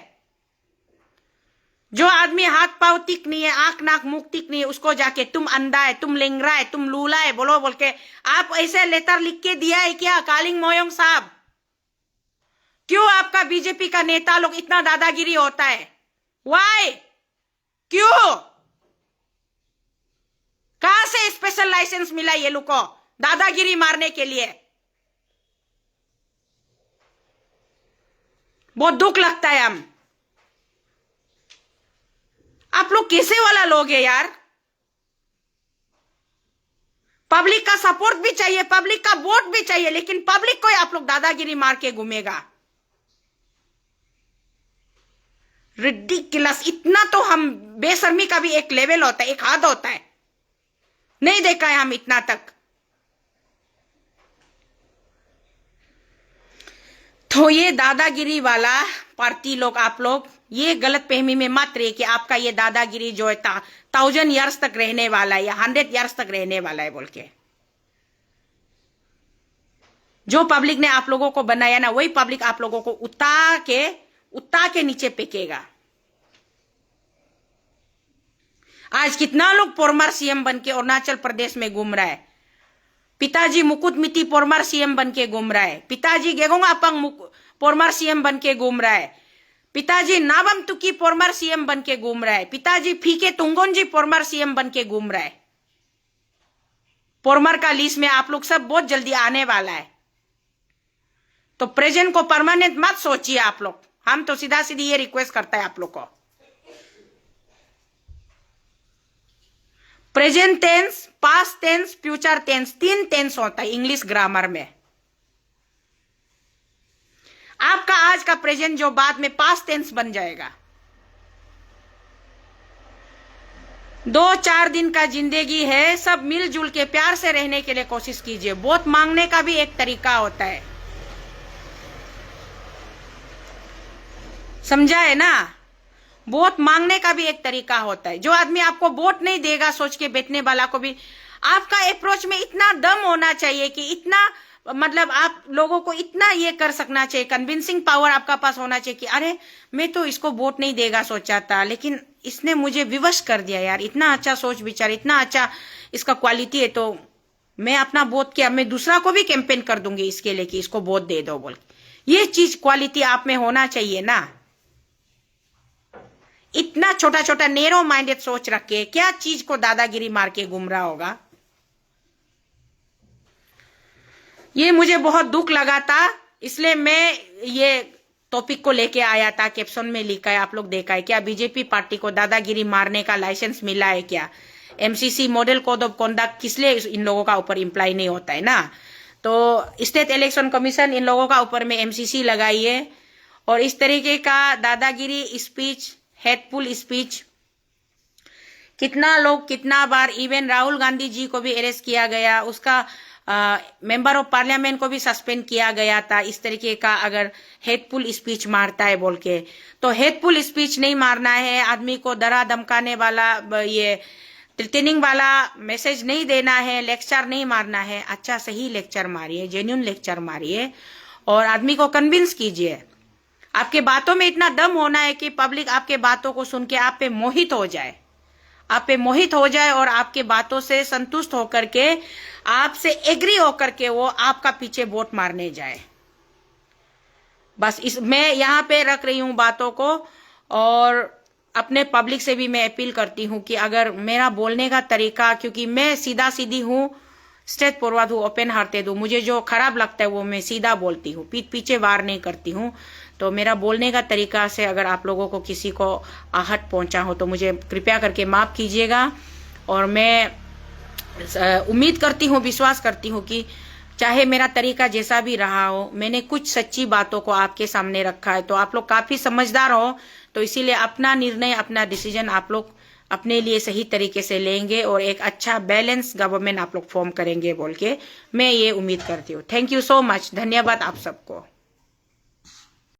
A: जो आदमी हाथ पांव तिक नहीं है, आंख नाक मुख तिक नहीं है, उसको जाके तुम अंधा है, तुम लेंगरा है, तुम लूला है बोलो बोल के आप ऐसे लेटर लिख के दिया है क्या कालिंग मोयोंग साहब? क्यों आपका बीजेपी का नेता लोग इतना दादागिरी होता है? वाई? क्यों? कहां से स्पेशल लाइसेंस मिला ये लोग को दादागिरी मारने के लिए? बहुत दुख लगता है। हम आप लोग कैसे वाला लोग है यार? पब्लिक का सपोर्ट भी चाहिए, पब्लिक का वोट भी चाहिए, लेकिन पब्लिक को आप लोग दादागिरी मार के घूमेगा। रिडिकुलस। इतना तो हम बेशर्मी का भी एक लेवल होता है, एक हद होता है, नहीं देखा है हम इतना तक। तो ये दादागिरी वाला पार्टी लोग आप लोग ये गलत फहमी में मत रहिए कि आपका ये दादागिरी जो है 1000 ईयर्स तक रहने वाला है या 100 ईयर्स तक रहने वाला है बोल के। जो पब्लिक ने आप लोगों को बनाया ना, वही पब्लिक आप लोगों को उता के नीचे फेंकेगा। आज कितना लोग पोरमार सीएम बन के अरुणाचल प्रदेश में घूम रहा है। पिताजी मुकुट मिट्टी पोरमार सीएम बन के घूम रहा है। पिताजी गेगोंग अपंग पोरमार सीएम बन के घूम रहा है। पिताजी नाबम तुकी पोरमार सीएम बन के घूम रहा है। पिताजी फीके तुंगोंजी पोरमार सीएम बन के घूम रहा है। पोरमार का लिस्ट में आप लोग सब बहुत जल्दी आने वाला है, तो प्रेजेंट को परमानेंट मत सोचिए आप लोग। हम तो सीधा सीधी ये रिक्वेस्ट करता है आप लोग को। Present tense, past tense, future tense, 3 tense होता है इंग्लिश ग्रामर में। आपका आज का प्रेजेंट जो बाद में पास्ट टेंस बन जाएगा। 2-4 दिन का जिंदगी है, सब मिलजुल के प्यार से रहने के लिए कोशिश कीजिए। वोट मांगने का भी एक तरीका होता है, समझा है ना? वोट मांगने का भी एक तरीका होता है। जो आदमी आपको वोट नहीं देगा सोच के बैठने वाला को भी आपका अप्रोच में इतना दम होना चाहिए कि इतना मतलब आप लोगों को इतना ये कर सकना चाहिए, कन्विंसिंग पावर आपका पास होना चाहिए कि अरे मैं तो इसको वोट नहीं देगा सोचा था, लेकिन इसने मुझे विवश कर दिया यार। इतना अच्छा सोच विचार, इतना अच्छा इसका क्वालिटी है, तो मैं अपना वोट किया, मैं दूसरा को भी कैंपेन कर दूंगी इसके लिए कि इसको वोट दे दो बोल। ये चीज क्वालिटी आप में होना चाहिए ना। इतना छोटा छोटा नेरो माइंडेड सोच रख के क्या चीज को दादागिरी मार के घूम रहा होगा। ये मुझे बहुत दुख लगा था, इसलिए मैं ये टॉपिक को लेके आया था। कैप्शन में लिखा है, आप लोग देखा है क्या? बीजेपी पार्टी को दादागिरी मारने का लाइसेंस मिला है क्या? MCC model code of conduct किस लिए इन लोगों का ऊपर इम्प्लाई नहीं होता है ना? तो स्टेट इलेक्शन कमीशन इन लोगों का ऊपर में एमसीसी लगाई है। और इस तरीके का दादागिरी स्पीच, हेटफुल स्पीच, कितना लोग कितना बार, इवन राहुल गांधी जी को भी अरेस्ट किया गया, उसका मेंबर ऑफ पार्लियामेंट को भी सस्पेंड किया गया था। इस तरीके का अगर हेटफुल स्पीच मारता है बोल के, तो हेटफुल स्पीच नहीं मारना है। आदमी को डरा धमकाने वाला, ये थ्रेटनिंग वाला मैसेज नहीं देना है, लेक्चर नहीं मारना है। अच्छा सही लेक्चर मारिए, जेन्युइन लेक्चर मारिए और आदमी को कन्विंस कीजिए। आपके बातों में इतना दम होना है कि पब्लिक आपके बातों को सुन के आप पे मोहित हो जाए, आप पे मोहित हो जाए और आपके बातों से संतुष्ट होकर के, आपसे एग्री होकर के वो आपका पीछे वोट मारने जाए। बस इस मैं यहाँ पे रख रही हूँ बातों को, और अपने पब्लिक से भी मैं अपील करती हूँ कि अगर मेरा बोलने का तरीका, क्योंकि मैं सीधा सीधी हूँ, स्ट्रेट फॉरवर्ड हूँ, ओपन हार्टेड हूँ, मुझे जो खराब लगता है वो मैं सीधा बोलती हूँ, पीठ पीछे वार नहीं करती हूँ। तो मेरा बोलने का तरीका से अगर आप लोगों को किसी को आहत पहुंचा हो तो मुझे कृपया करके माफ कीजिएगा। और मैं उम्मीद करती हूँ, विश्वास करती हूँ कि चाहे मेरा तरीका जैसा भी रहा हो, मैंने कुछ सच्ची बातों को आपके सामने रखा है। तो आप लोग काफी समझदार हो, तो इसीलिए अपना निर्णय, अपना डिसीजन आप लोग अपने लिए सही तरीके से लेंगे और एक अच्छा बैलेंस गवर्नमेंट आप लोग फॉर्म करेंगे बोल के मैं ये उम्मीद करती हूँ। थैंक यू सो मच, धन्यवाद आप सबको।